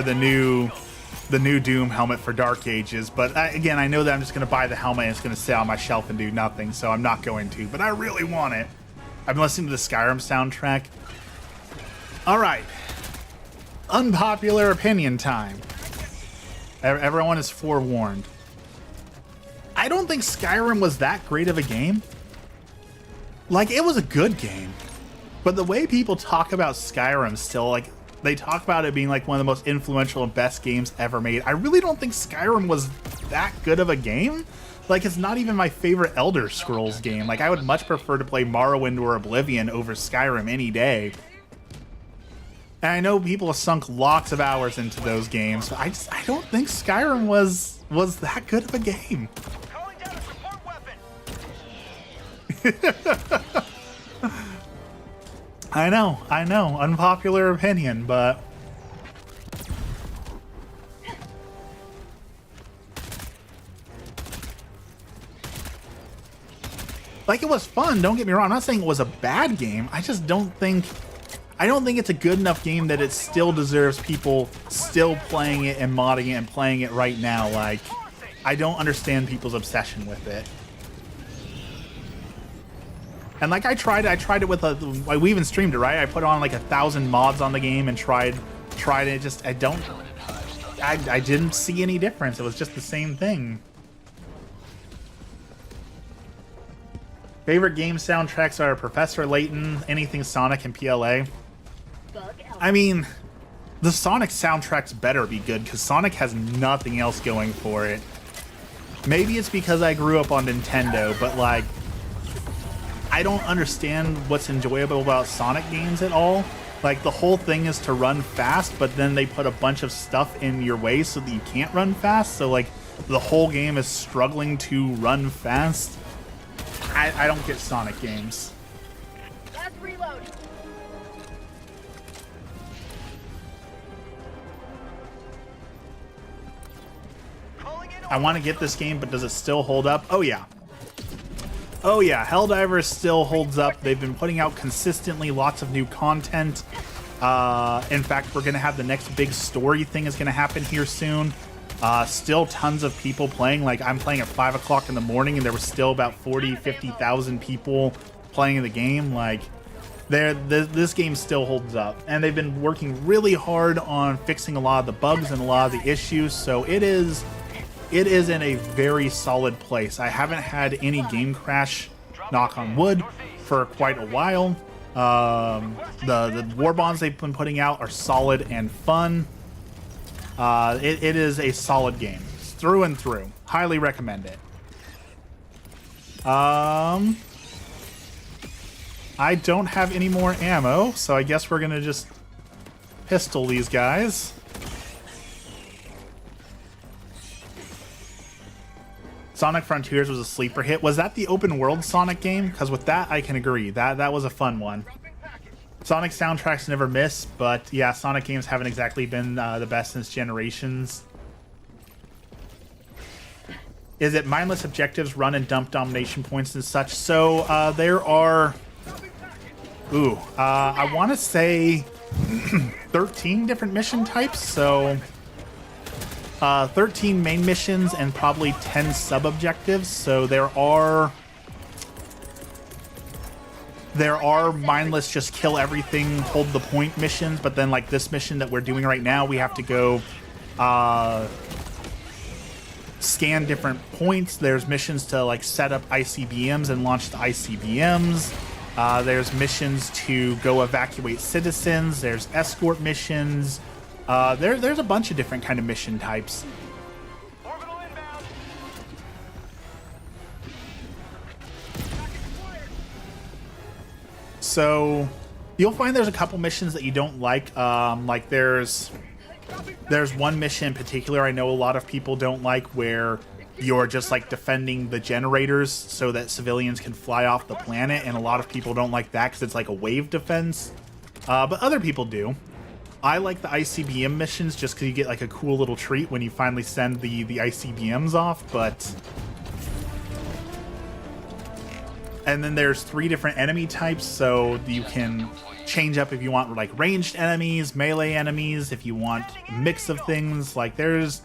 the new Doom helmet for Dark Ages. But again, I know that I'm just going to buy the helmet and it's going to sit on my shelf and do nothing, so I'm not going to. But I really want it. I've been listening to the Skyrim soundtrack. All right. Unpopular opinion time. Everyone is forewarned. I don't think Skyrim was that great of a game. Like, it was a good game. But the way people talk about Skyrim still, like, they talk about it being like one of the most influential and best games ever made. I really don't think Skyrim was that good of a game. Like, it's not even my favorite Elder Scrolls game. Like, I would much prefer to play Morrowind or Oblivion over Skyrim any day. And I know people have sunk lots of hours into those games, but I don't think Skyrim was that good of a game. Calling down a support weapon. I know, unpopular opinion, but like, it was fun, don't get me wrong. I'm not saying it was a bad game. I just don't think it's a good enough game that it still deserves people still playing it and modding it and playing it right now. Like, I don't understand people's obsession with it. And like, I tried it with we even streamed it, right? I put on like 1,000 mods on the game and tried it. Just, I didn't see any difference. It was just the same thing. Favorite game soundtracks are Professor Layton, anything Sonic, and PLA. I mean, the Sonic soundtracks better be good, because Sonic has nothing else going for it. Maybe it's because I grew up on Nintendo, but like, I don't understand what's enjoyable about Sonic games at all. Like, the whole thing is to run fast, but then they put a bunch of stuff in your way so that you can't run fast. So like, the whole game is struggling to run fast. I don't get Sonic games. Let's reload. I want to get this game, but does it still hold up? Oh yeah. Oh yeah, Helldivers still holds up. They've been putting out consistently lots of new content. In fact, we're going to have the next big story thing is going to happen here soon. Still tons of people playing. Like, I'm playing at 5 o'clock in the morning, and there was still about 50,000 people playing the game. Like, this game still holds up. And they've been working really hard on fixing a lot of the bugs and a lot of the issues. So it is in a very solid place. I haven't had any game crash, knock on wood, for quite a while. The war bonds they've been putting out are solid and fun. It is a solid game through and through. Highly recommend it. I don't have any more ammo, so I guess we're gonna just pistol these guys. Sonic Frontiers was a sleeper hit. Was that the open world Sonic game? Because with that, I can agree. That was a fun one. Sonic soundtracks never miss, but yeah, Sonic games haven't exactly been the best since Generations. Is it mindless objectives, run and dump domination points and such? So there are... I want to say 13 different mission types, so... 13 main missions and probably 10 sub-objectives, so there are mindless just kill everything, hold the point missions, but then like this mission that we're doing right now, we have to go scan different points. There's missions to like set up ICBMs and launch the ICBMs. There's missions to go evacuate citizens. There's escort missions. There's a bunch of different kind of mission types. So you'll find there's a couple missions that you don't like. Like there's one mission in particular I know a lot of people don't like, where you're just like defending the generators so that civilians can fly off the planet, and a lot of people don't like that because it's like a wave defense. But other people do. I like the ICBM missions just because you get like a cool little treat when you finally send the ICBMs off, but... And then there's 3 different enemy types, so you can change up if you want like ranged enemies, melee enemies, if you want a mix of things. Like there's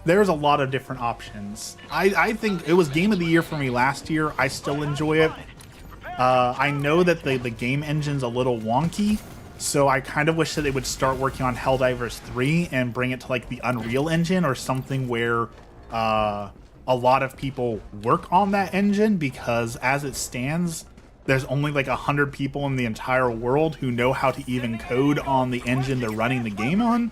a lot of different options. I think it was Game of the Year for me last year. I still enjoy it. I know that the game engine's a little wonky, so I kind of wish that they would start working on Helldivers 3 and bring it to like the Unreal Engine or something where a lot of people work on that engine, because as it stands, there's only like 100 people in the entire world who know how to even code on the engine they're running the game on.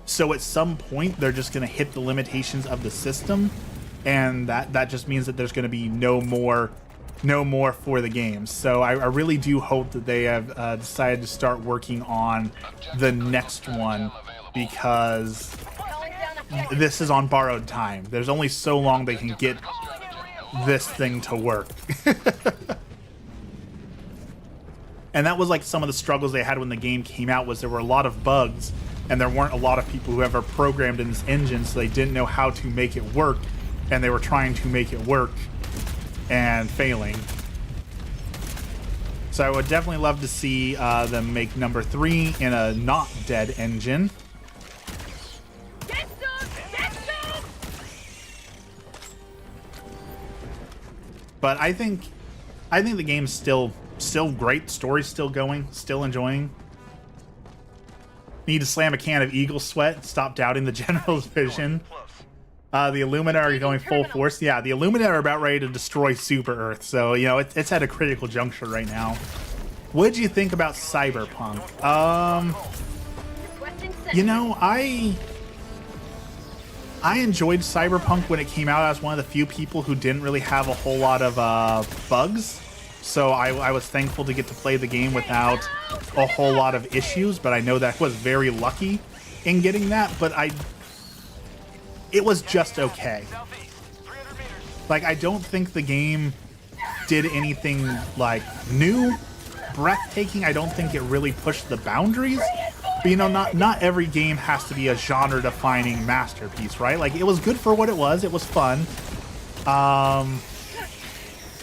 So at some point, they're just going to hit the limitations of the system, and that just means that there's going to be no more for the game. So I really do hope that they have decided to start working on the next one, because this is on borrowed time. There's only so long they can get this thing to work. And that was like some of the struggles they had when the game came out, was there were a lot of bugs, and there weren't a lot of people who ever programmed in this engine, so they didn't know how to make it work, and they were trying to make it work and failing. So I would definitely love to see them make number 3 in a not dead engine. But I think the game's still great. Story's still going, still enjoying. Need to slam a can of Eagle Sweat. Stop doubting the general's vision. The Illumina are going full force. Yeah, the Illumina are about ready to destroy Super Earth. So, you know, it's at a critical juncture right now. What did you think about Cyberpunk? You know, I enjoyed Cyberpunk when it came out. I was one of the few people who didn't really have a whole lot of bugs. So I was thankful to get to play the game without a whole lot of issues. But I know that I was very lucky in getting that. But it was just okay. Like, I don't think the game did anything like new, breathtaking. I don't think it really pushed the boundaries. But you know, not every game has to be a genre-defining masterpiece, right? Like, it was good for what it was. It was fun.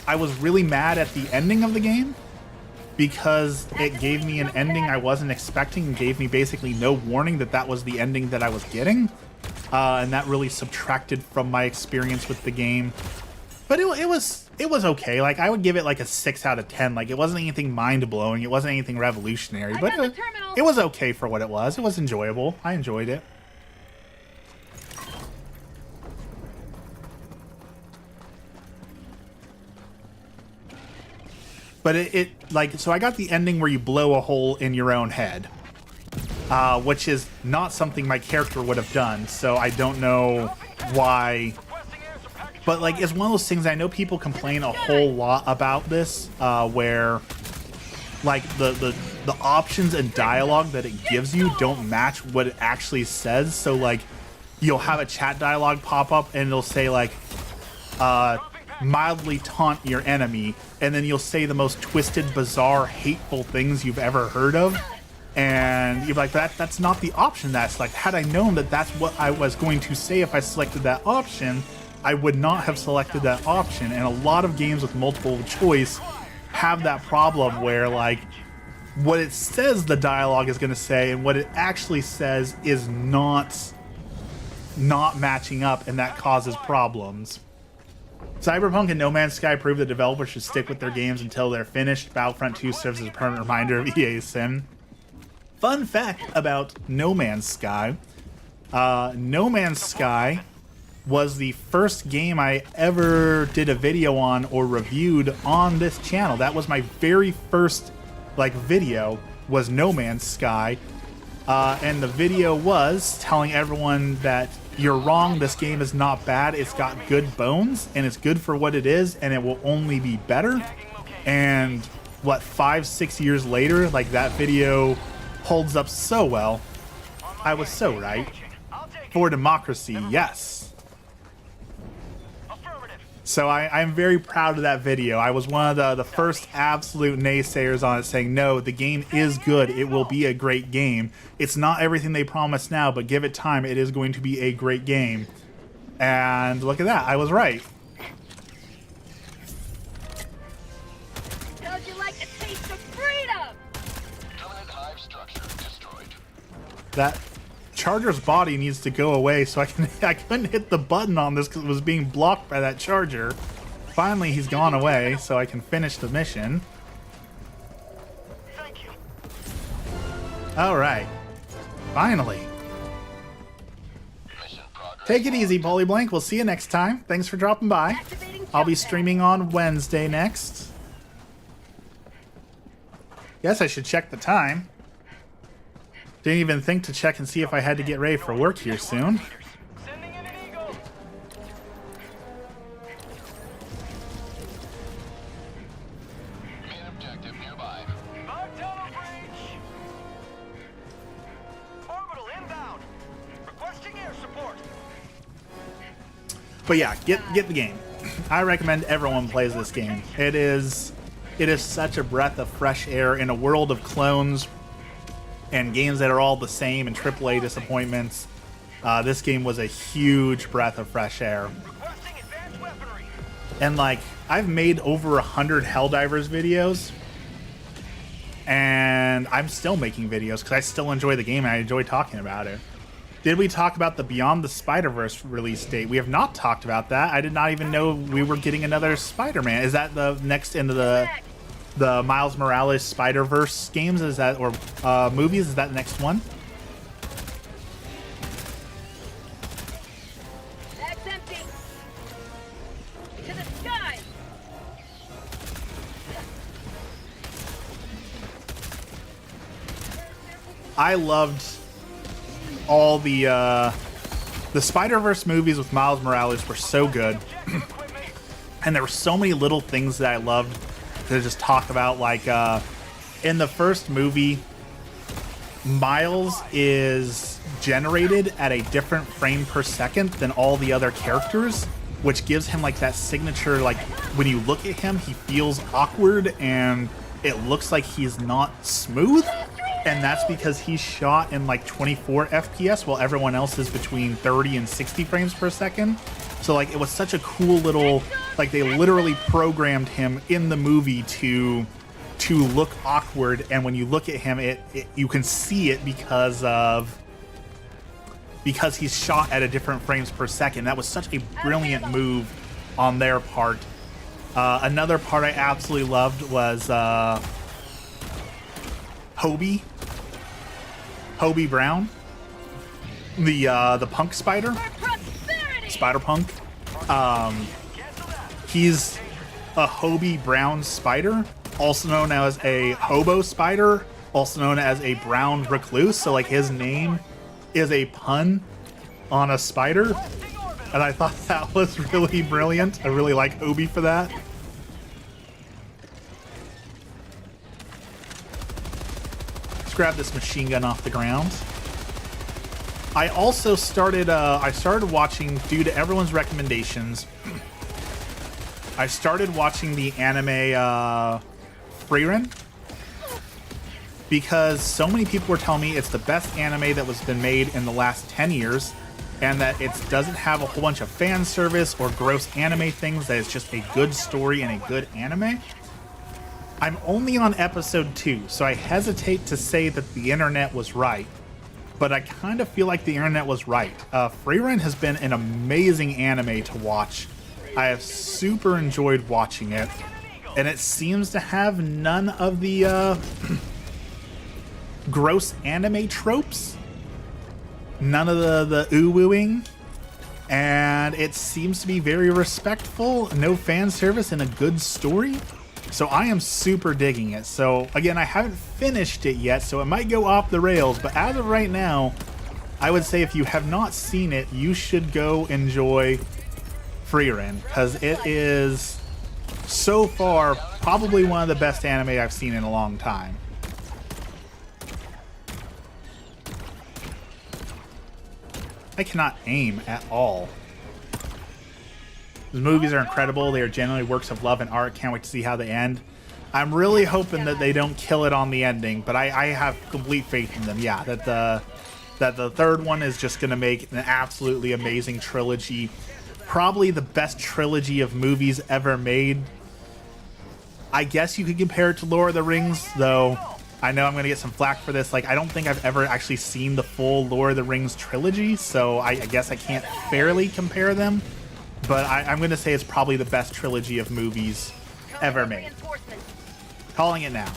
I was really mad at the ending of the game because it gave me an ending I wasn't expecting and gave me basically no warning that that was the ending that I was getting. And that really subtracted from my experience with the game. But it was okay. Like, I would give it like a 6 out of 10. Like, it wasn't anything mind-blowing. It wasn't anything revolutionary. But it was okay for what it was. It was enjoyable. I enjoyed it. But it like, so I got the ending where you blow a hole in your own head, which is not something my character would have done, so I don't know why. But like, it's one of those things, I know people complain a whole lot about this, where like the options and dialogue that it gives you don't match what it actually says. So like, you'll have a chat dialogue pop up and it'll say like, mildly taunt your enemy, and then you'll say the most twisted, bizarre, hateful things you've ever heard of, and you're like, that's not the option that I select. Had I known that that's what I was going to say if I selected that option, I would not have selected that option. And a lot of games with multiple choice have that problem where like, what it says the dialogue is going to say and what it actually says is not matching up, and that causes problems. Cyberpunk and No Man's Sky prove that developers should stick with their games until they're finished. Battlefront 2 serves as a permanent reminder of EA's sin. Fun fact about No Man's Sky. No Man's Sky was the first game I ever did a video on or reviewed on this channel. That was my very first like video, was No Man's Sky. And the video was telling everyone that you're wrong, this game is not bad, it's got good bones, and it's good for what it is, and it will only be better. And what, 5-6 years later, like, that video holds up so well. I was so right. For democracy, yes. So I'm very proud of that video. I was one of the first absolute naysayers on it, saying, no, the game is good. It will be a great game. It's not everything they promise now, but give it time. It is going to be a great game. And look at that. I was right. How'd you like the taste of freedom? Permanent hive structure destroyed. That charger's body needs to go away, so I couldn't hit the button on this because it was being blocked by that charger. Finally, he's gone away, so I can finish the mission. Thank you. All right. Finally. Mission progress. Take it easy, Polyblank. We'll see you next time. Thanks for dropping by. Activating I'll be jump streaming on Wednesday next. Guess I should check the time. Didn't even think to check and see if I had to get ready for work here soon. Sending in an eagle. Main objective nearby. 5 tunnel breach. Orbital inbound. Requesting air support. But yeah, get the game. I recommend everyone plays this game. It is such a breath of fresh air in a world of clones and games that are all the same and AAA disappointments. This game was a huge breath of fresh air. Requesting advanced weaponry. And like, I've made over 100 Helldivers videos, and I'm still making videos because I still enjoy the game and I enjoy talking about it. Did we talk about the Beyond the Spider-Verse release date? We have not talked about that. I did not even know we were getting another Spider-Man. Is that the next into the Miles Morales Spider-Verse games? Is that, or movies? Is that the next one? That's empty. To the sky. I loved all the Spider-Verse movies with Miles Morales were so good. And there were so many little things that I loved to just talk about. Like, in the first movie, Miles is generated at a different frame per second than all the other characters, which gives him like that signature, like when you look at him, he feels awkward and it looks like he's not smooth. and that's because he's shot in like 24 FPS while everyone else is between 30 and 60 frames per second. So like it was such a cool little, like they literally programmed him in the movie to look awkward, and when you look at him you can see it because he's shot at a different frames per second. That was such a brilliant move on their part. Another part I absolutely loved was Hobie Brown, the punk spider, Spider-Punk. He's a Hobie Brown spider, also known as a hobo spider, also known as a brown recluse. So like his name is a pun on a spider, and I thought that was really brilliant. I really like Hobie for that. Let's grab this machine gun off the ground. I also started watching, due to everyone's recommendations, I started watching the anime Frieren, because so many people were telling me it's the best anime that was been made in the last 10 years, and that it doesn't have a whole bunch of fan service or gross anime things, that it's just a good story and a good anime. I'm only on episode 2, so I hesitate to say that the internet was right, but I kind of feel like the internet was right. Frieren has been an amazing anime to watch. I have super enjoyed watching it, and it seems to have none of the gross anime tropes, none of the ooh-wooing, and it seems to be very respectful, no fan service, and a good story. So I am super digging it. So again, I haven't finished it yet, so it might go off the rails, but as of right now, I would say if you have not seen it, you should go enjoy Frieren, because it is so far probably one of the best anime I've seen in a long time. I cannot aim at all. The movies are incredible. They are genuinely works of love and art. Can't wait to see how they end. I'm really hoping that they don't kill it on the ending, but I have complete faith in them. Yeah, that the third one is just going to make an absolutely amazing trilogy. Probably the best trilogy of movies ever made. I guess you could compare it to Lord of the Rings, though I know I'm going to get some flack for this. Like, I don't think I've ever actually seen the full Lord of the Rings trilogy, so I guess I can't fairly compare them. But I'm going to say it's probably the best trilogy of movies ever made. Calling it now.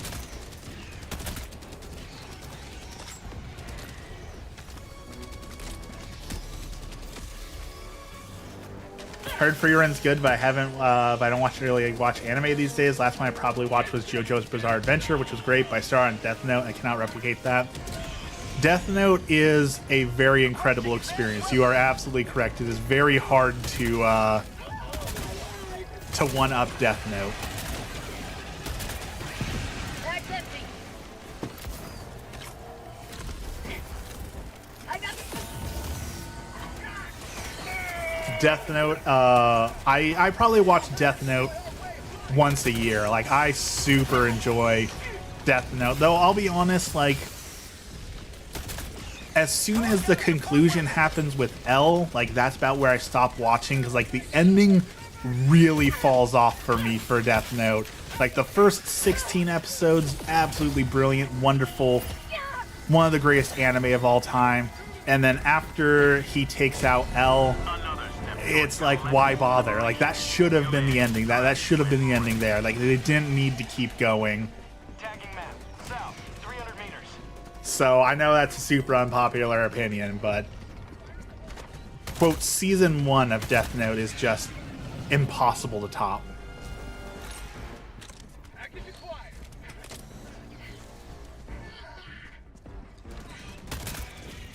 Heard Frieren's good, but I haven't. But I don't really watch anime these days. Last one I probably watched was JoJo's Bizarre Adventure, which was great. But I started on Death Note. I cannot replicate that. Death Note is a very incredible experience. You are absolutely correct. It is very hard to one-up Death Note. That's empty. I got Death Note, I probably watch Death Note once a year. Like, I super enjoy Death Note. Though, I'll be honest, like, as soon as the conclusion happens with L, like, that's about where I stop watching, because, like, the ending really falls off for me for Death Note. Like, the first 16 episodes, absolutely brilliant, wonderful, one of the greatest anime of all time. And then after he takes out L, it's like, why bother? Like, that should have been the ending. That should have been the ending there. Like, they didn't need to keep going. Tagging map. South, 300 meters. So I know that's a super unpopular opinion, but quote, season 1 of Death Note is just impossible to top.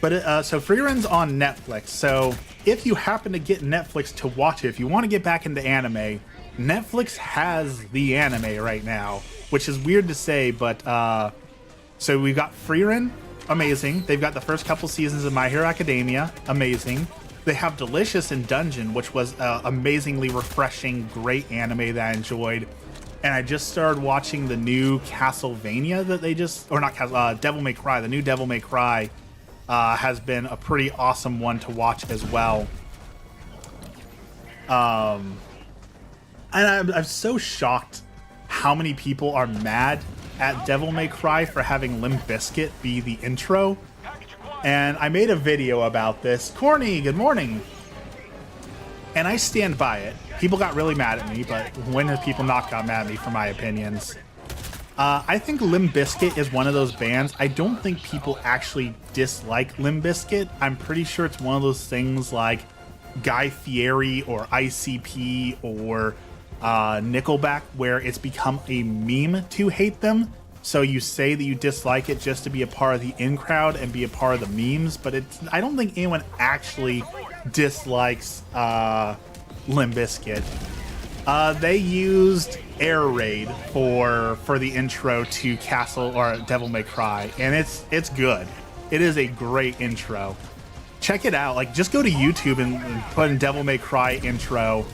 But so Frieren's on Netflix. So if you happen to get Netflix to watch it, if you want to get back into anime, Netflix has the anime right now, which is weird to say, but so we've got Frieren, amazing. They've got the first couple seasons of My Hero Academia, amazing. They have Delicious in Dungeon, which was amazingly refreshing, great anime that I enjoyed. and I just started watching the new Castlevania that they just, or not Castle, Devil May Cry. The new Devil May Cry has been a pretty awesome one to watch as well. And I'm so shocked how many people are mad at Devil May Cry for having Limp Bizkit be the intro. And I made a video about this. Corny, good morning. And I stand by it. People got really mad at me, but when have people not got mad at me for my opinions? I think Limp Bizkit is one of those bands. I don't think people actually dislike Limp Bizkit. I'm pretty sure it's one of those things like Guy Fieri or ICP or Nickelback, where it's become a meme to hate them. So you say that you dislike it just to be a part of the in crowd and be a part of the memes, but I don't think anyone actually dislikes Limp Bizkit. They used Air Raid for the intro to Castle or Devil May Cry, and it's good. It is a great intro. Check it out. Like, just go to YouTube and put in Devil May Cry intro,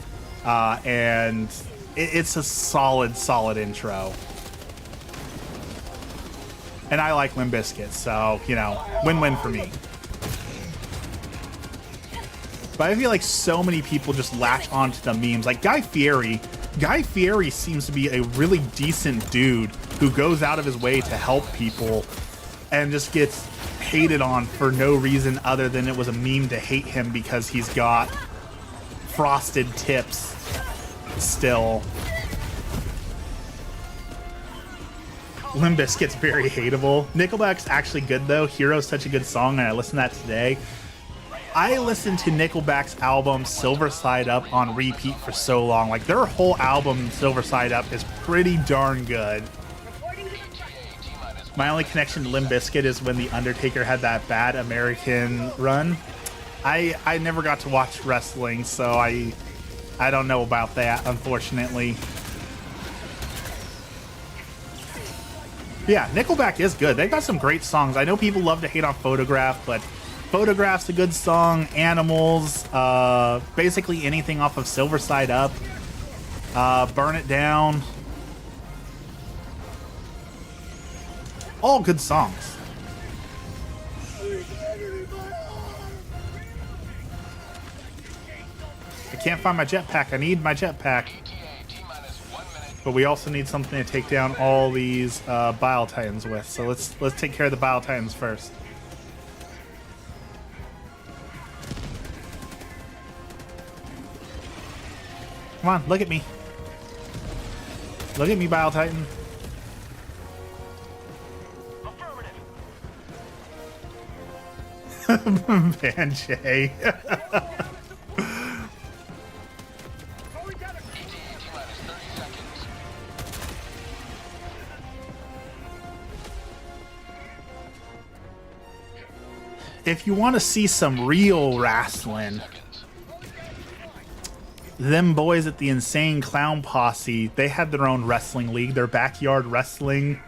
and it's a solid intro. And I like Limp Bizkit, so, you know, win-win for me. But I feel like so many people just latch onto the memes. Like Guy Fieri seems to be a really decent dude who goes out of his way to help people and just gets hated on for no reason other than it was a meme to hate him because he's got frosted tips still. Limp Bizkit's very hateable. Nickelback's actually good though. Hero's such a good song, and I listened to that today. I listened to Nickelback's album Silver Side Up on repeat for so long. Like, their whole album Silver Side Up is pretty darn good. My only connection to Limp Bizkit is when The Undertaker had that bad American run. I never got to watch wrestling, so I don't know about that, unfortunately. Yeah, Nickelback is good. They got some great songs. I know people love to hate on Photograph, but Photograph's a good song. Animals, basically anything off of Silver Side Up. Burn It Down. All good songs. I can't find my jetpack. I need my jetpack. But we also need something to take down all these Bile Titans with. So let's take care of the Bile Titans first. Come on, look at me. Look at me, Bile Titan. Banjay. If you want to see some real wrestling, them boys at the Insane Clown Posse, they had their own wrestling league, their backyard wrestling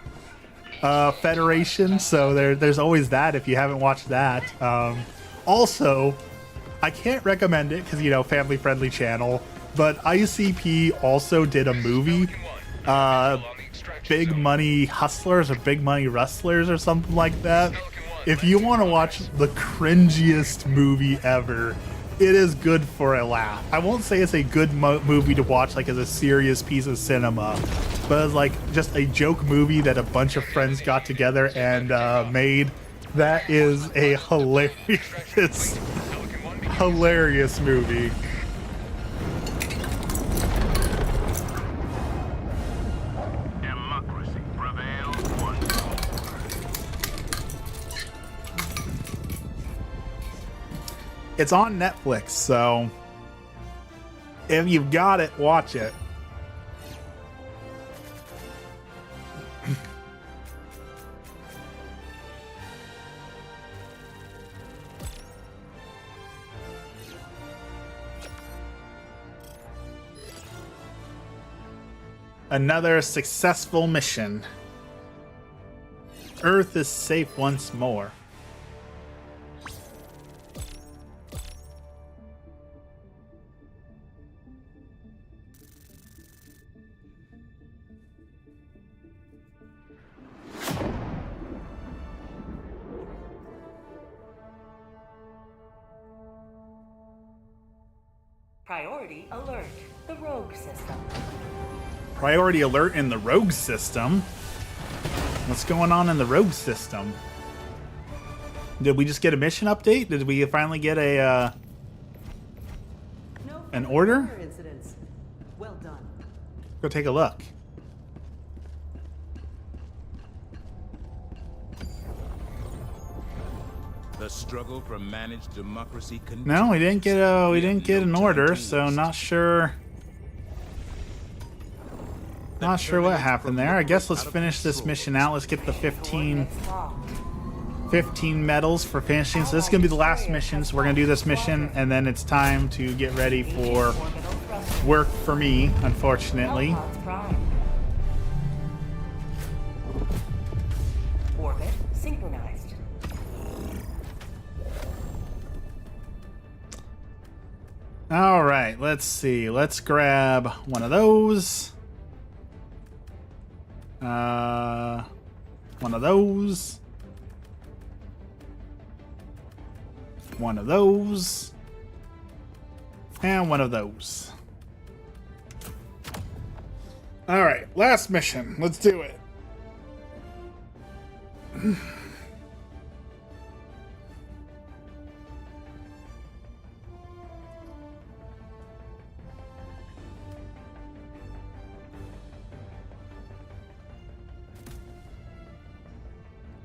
federation. So there's always that if you haven't watched that. Also, I can't recommend it because, you know, family friendly channel, but ICP also did a movie, Big Money Hustlers or Big Money Wrestlers or something like that. If you want to watch the cringiest movie ever, it is good for a laugh. I won't say it's a good movie to watch like as a serious piece of cinema, but it's like just a joke movie that a bunch of friends got together and made. That is a hilarious movie. Democracy prevails once more. It's on Netflix, so if you've got it, watch it. Another successful mission. Earth is safe once more. Priority alert. The rogue system. Priority alert in the rogue system? What's going on in the rogue system? Did we just get a mission update? Did we finally get a an order? Incidents. Well done. Go take a look. The struggle for managed democracy continues. No, we didn't get an order, so not sure. Not sure what happened there. I guess let's finish this mission out. Let's get the 15 medals for finishing. So this is gonna be the last mission. So we're gonna do this mission, and then it's time to get ready for work for me, unfortunately. Orbit synchronized. All right, let's see. Let's grab one of those. One of those. One of those. And one of those. All right, last mission. Let's do it.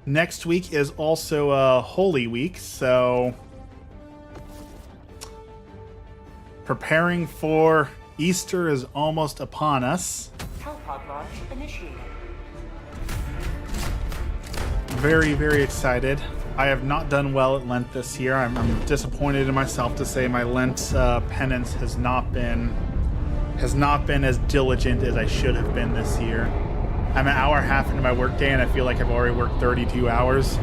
Next week is also a Holy Week, so preparing for Easter is almost upon us. Helipod launch initiated. Very, very excited. I have not done well at Lent this year. I'm disappointed in myself to say my Lent penance has not been as diligent as I should have been this year. I'm an hour and a half into my workday, and I feel like I've already worked 32 hours.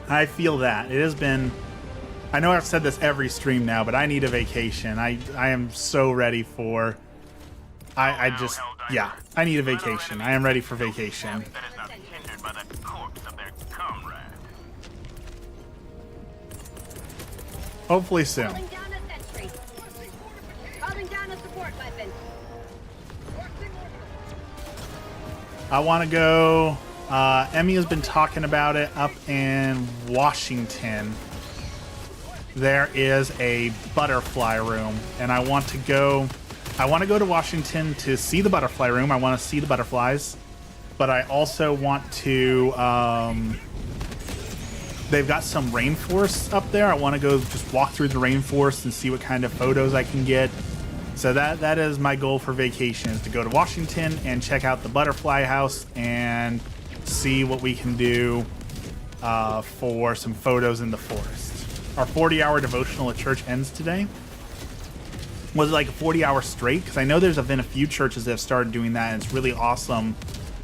I feel that. It has been... I know I've said this every stream now, but I need a vacation. I am so ready for... I need a vacation. I am ready for vacation. That is not hindered by the corpse of their comrade. Hopefully soon. Calling down a sentry. Calling down a support weapon. I want to go... Emmy has been talking about it up in Washington. There is a butterfly room, and I want to go to Washington to see the butterfly room. I want to see the butterflies, but I also want to... they've got some rainforests up there. I want to go just walk through the rainforest and see what kind of photos I can get. So that is my goal for vacation, is to go to Washington and check out the butterfly house and see what we can do for some photos in the forest. Our 40-hour devotional at church ends today. Was it like a 40-hour straight? Because I know there's been a few churches that have started doing that, and it's really awesome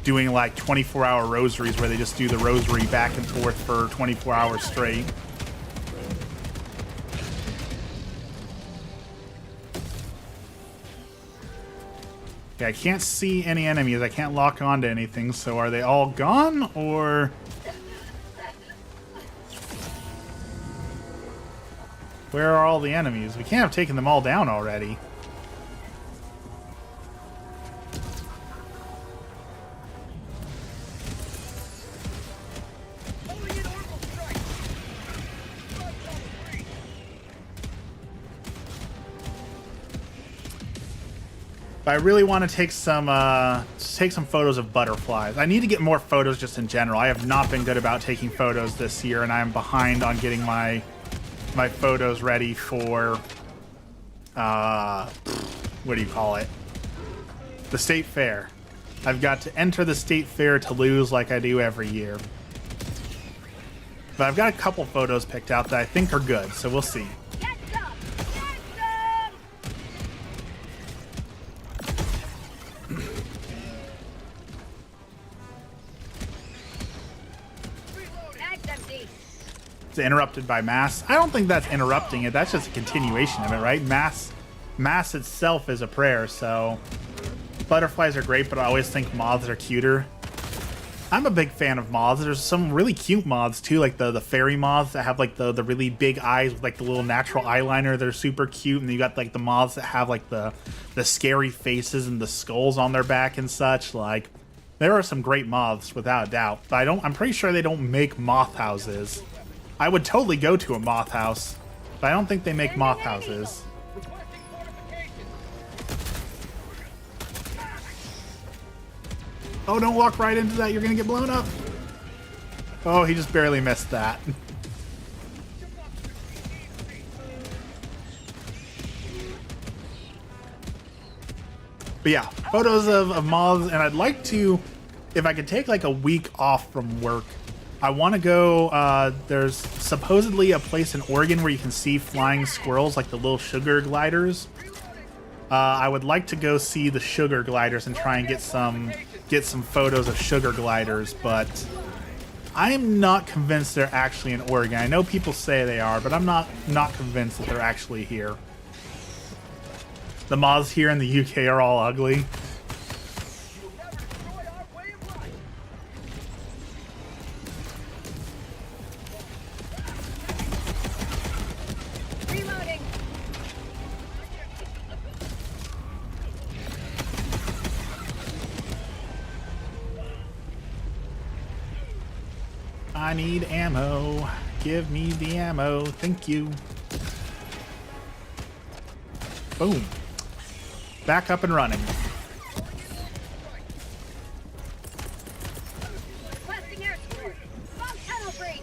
doing like 24-hour rosaries where they just do the rosary back and forth for 24 hours straight. Okay, I can't see any enemies. I can't lock onto anything, so are they all gone, or... Where are all the enemies? We can't have taken them all down already. But I really want to take some photos of butterflies. I need to get more photos just in general. I have not been good about taking photos this year, and I'm behind on getting my photos ready for what do you call it? The state fair. I've got to enter the state fair to lose like I do every year. But I've got a couple photos picked out that I think are good, so we'll see. Interrupted by mass. I don't think that's interrupting it. That's just a continuation of it, right? Mass itself is a prayer, so butterflies are great, but I always think moths are cuter. I'm a big fan of moths. There's some really cute moths too, like the fairy moths that have like the really big eyes with like the little natural eyeliner. They're super cute. And you got like the moths that have like the scary faces and the skulls on their back and such. Like, there are some great moths without a doubt. But I'm pretty sure they don't make moth houses. I would totally go to a moth house, but I don't think they make moth houses. Oh, don't walk right into that. You're going to get blown up. Oh, he just barely missed that. But yeah, photos of moths. And I'd like to, if I could take like a week off from work, I want to go, there's supposedly a place in Oregon where you can see flying squirrels, like the little sugar gliders. I would like to go see the sugar gliders and try and get some photos of sugar gliders, but I am not convinced they're actually in Oregon. I know people say they are, but I'm not convinced that they're actually here. The moths here in the UK are all ugly. Reloading. I need ammo. Give me the ammo. Thank you. Boom. Back up and running. Requesting air support. Bomb tunnel breach.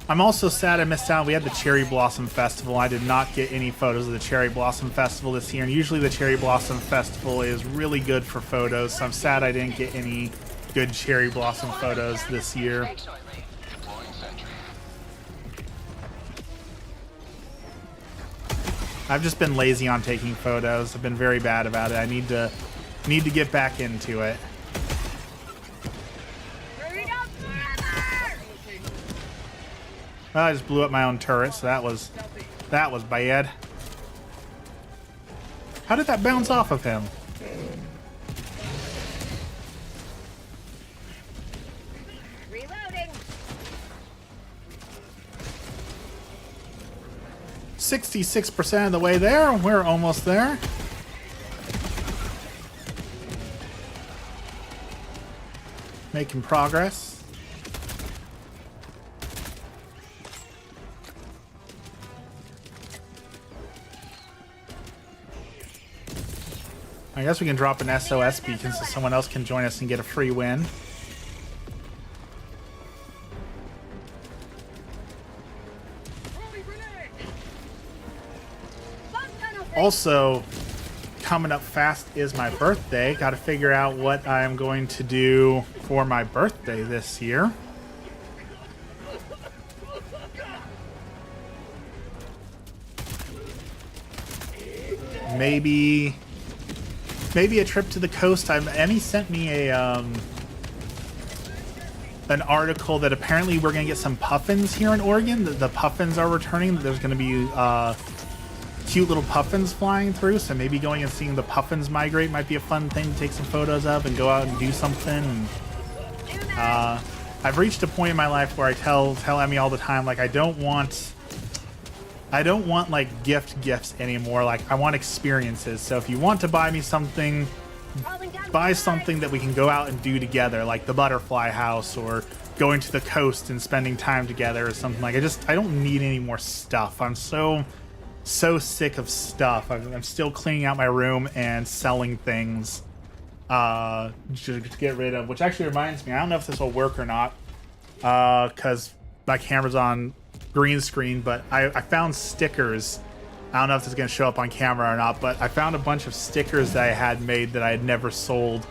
I'm also sad I missed out. We had the Cherry Blossom Festival. I did not get any photos of the Cherry Blossom Festival this year, and usually the Cherry Blossom Festival is really good for photos, so I'm sad I didn't get any good Cherry Blossom photos this year. I've just been lazy on taking photos. I've been very bad about it. I need to get back into it. Hurry up forever! Well, I just blew up my own turret, so that was bad. How did that bounce off of him? Reloading. 66% of the way there. We're almost there. Making progress. I guess we can drop an SOS beacon so someone else can join us and get a free win. Bomb tunnel breach. Also, coming up fast is my birthday. Got to figure out what I'm going to do for my birthday this year. Maybe a trip to the coast. Emmy sent me an article that apparently we're gonna get some puffins here in Oregon. The puffins are returning. There's gonna be cute little puffins flying through, so maybe going and seeing the puffins migrate might be a fun thing to take some photos of and go out and do something. I've reached a point in my life where I tell Emmy all the time, like, I don't want like gifts anymore. Like, I want experiences. So if you want to buy me something, buy something that we can go out and do together, like the butterfly house or going to the coast and spending time together or something. Like, I don't need any more stuff. I'm so sick of stuff. I'm still cleaning out my room and selling things to get rid of, which actually reminds me, I don't know if this will work or not, because my camera's on green screen, but I found stickers. I don't know if this is going to show up on camera or not, but I found a bunch of stickers that I had made that I had never sold,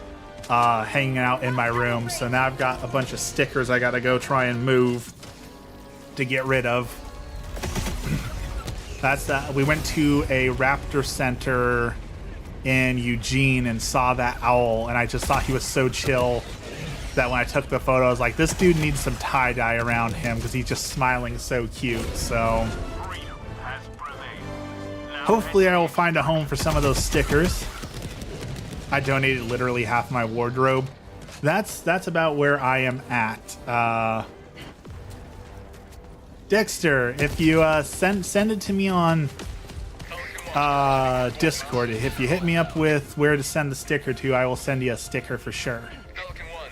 hanging out in my room. So now I've got a bunch of stickers I got to go try and move to get rid of. That's that. We went to a raptor center in Eugene and saw that owl, and I just thought he was so chill that when I took the photo, I was like, this dude needs some tie-dye around him because he's just smiling so cute. So hopefully I will find a home for some of those stickers. I donated literally half my wardrobe that's about where I am at. Dexter, if you send it to me on Discord, if you hit me up with where to send the sticker to, I will send you a sticker for sure.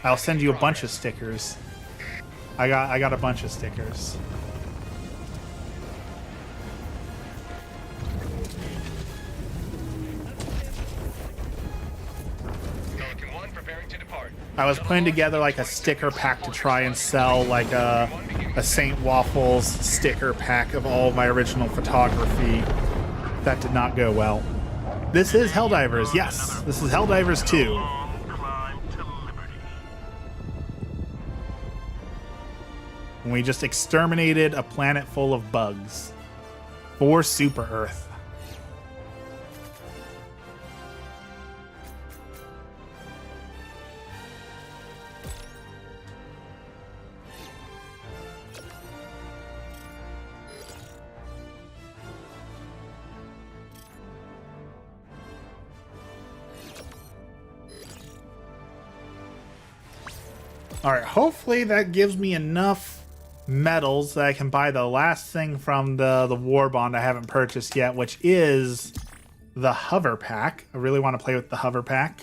I'll send you a bunch of stickers. I got a bunch of stickers. I was putting together like a sticker pack to try and sell like a St. Waffles sticker pack of all of my original photography. That did not go well. This is Helldivers. Yes, this is Helldivers 2. And we just exterminated a planet full of bugs for Super Earth. All right, hopefully that gives me enough medals that I can buy the last thing from the war bond I haven't purchased yet, which is the hover pack. I really want to play with the hover pack.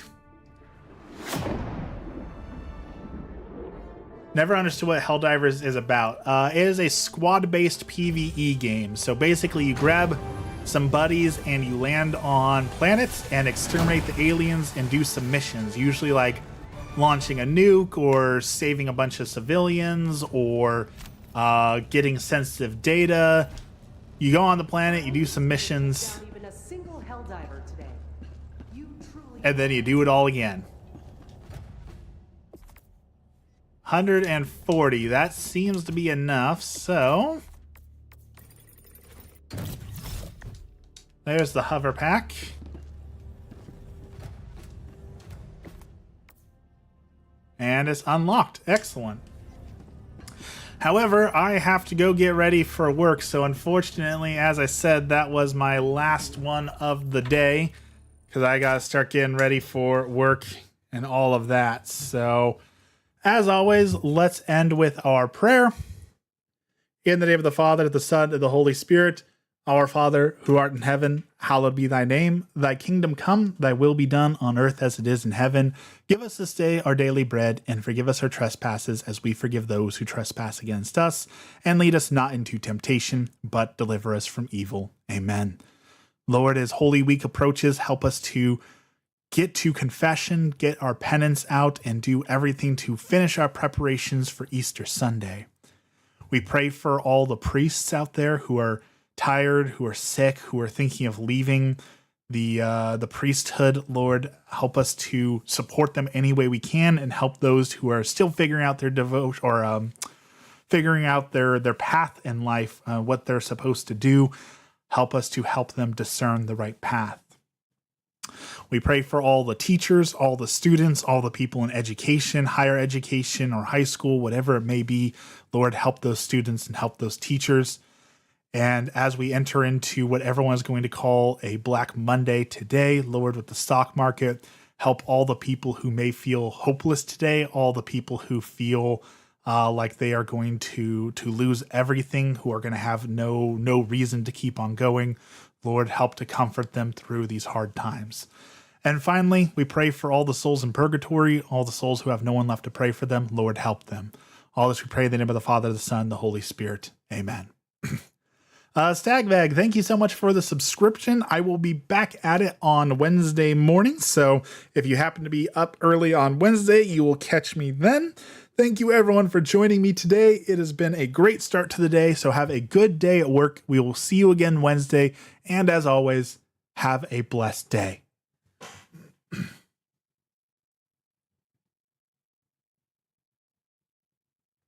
Never understood what Helldivers is about. It is a squad-based PvE game. So basically you grab some buddies and you land on planets and exterminate the aliens and do some missions, usually like launching a nuke or saving a bunch of civilians or getting sensitive data. You go on the planet, you do some missions, Not even a single Helldiver today. You truly and then you do it all again. 140, that seems to be enough, so there's the hover pack. And it's unlocked. Excellent. However, I have to go get ready for work, so unfortunately, as I said, that was my last one of the day, because I gotta start getting ready for work and all of that. So, as always, let's end with our prayer. In the name of the Father, the Son, and the Holy Spirit. Our Father, who art in heaven, hallowed be thy name. Thy kingdom come, thy will be done on earth as it is in heaven. Give us this day our daily bread, and forgive us our trespasses as we forgive those who trespass against us. And lead us not into temptation, but deliver us from evil. Amen. Lord, as Holy Week approaches, help us to get to confession, get our penance out, and do everything to finish our preparations for Easter Sunday. We pray for all the priests out there who are tired, who are sick, who are thinking of leaving the priesthood. Lord, help us to support them any way we can, and help those who are still figuring out their devotion or figuring out their path in life, what they're supposed to do. Help us to help them discern the right path. We pray for all the teachers, all the students, all the people in education, higher education or high school, whatever it may be. Lord, help those students and help those teachers. And as we enter into what everyone is going to call a Black Monday today, Lord, with the stock market, help all the people who may feel hopeless today, all the people who feel like they are going to lose everything, who are going to have no reason to keep on going. Lord, help to comfort them through these hard times. And finally, we pray for all the souls in purgatory, all the souls who have no one left to pray for them. Lord, help them. All this we pray in the name of the Father, the Son, the Holy Spirit. Amen. Stagvag, thank you so much for the subscription. I will be back at it on Wednesday morning, so if you happen to be up early on Wednesday, you will catch me then. Thank you everyone for joining me today. It has been a great start to the day, so have a good day at work. We will see you again Wednesday, and as always, have a blessed day.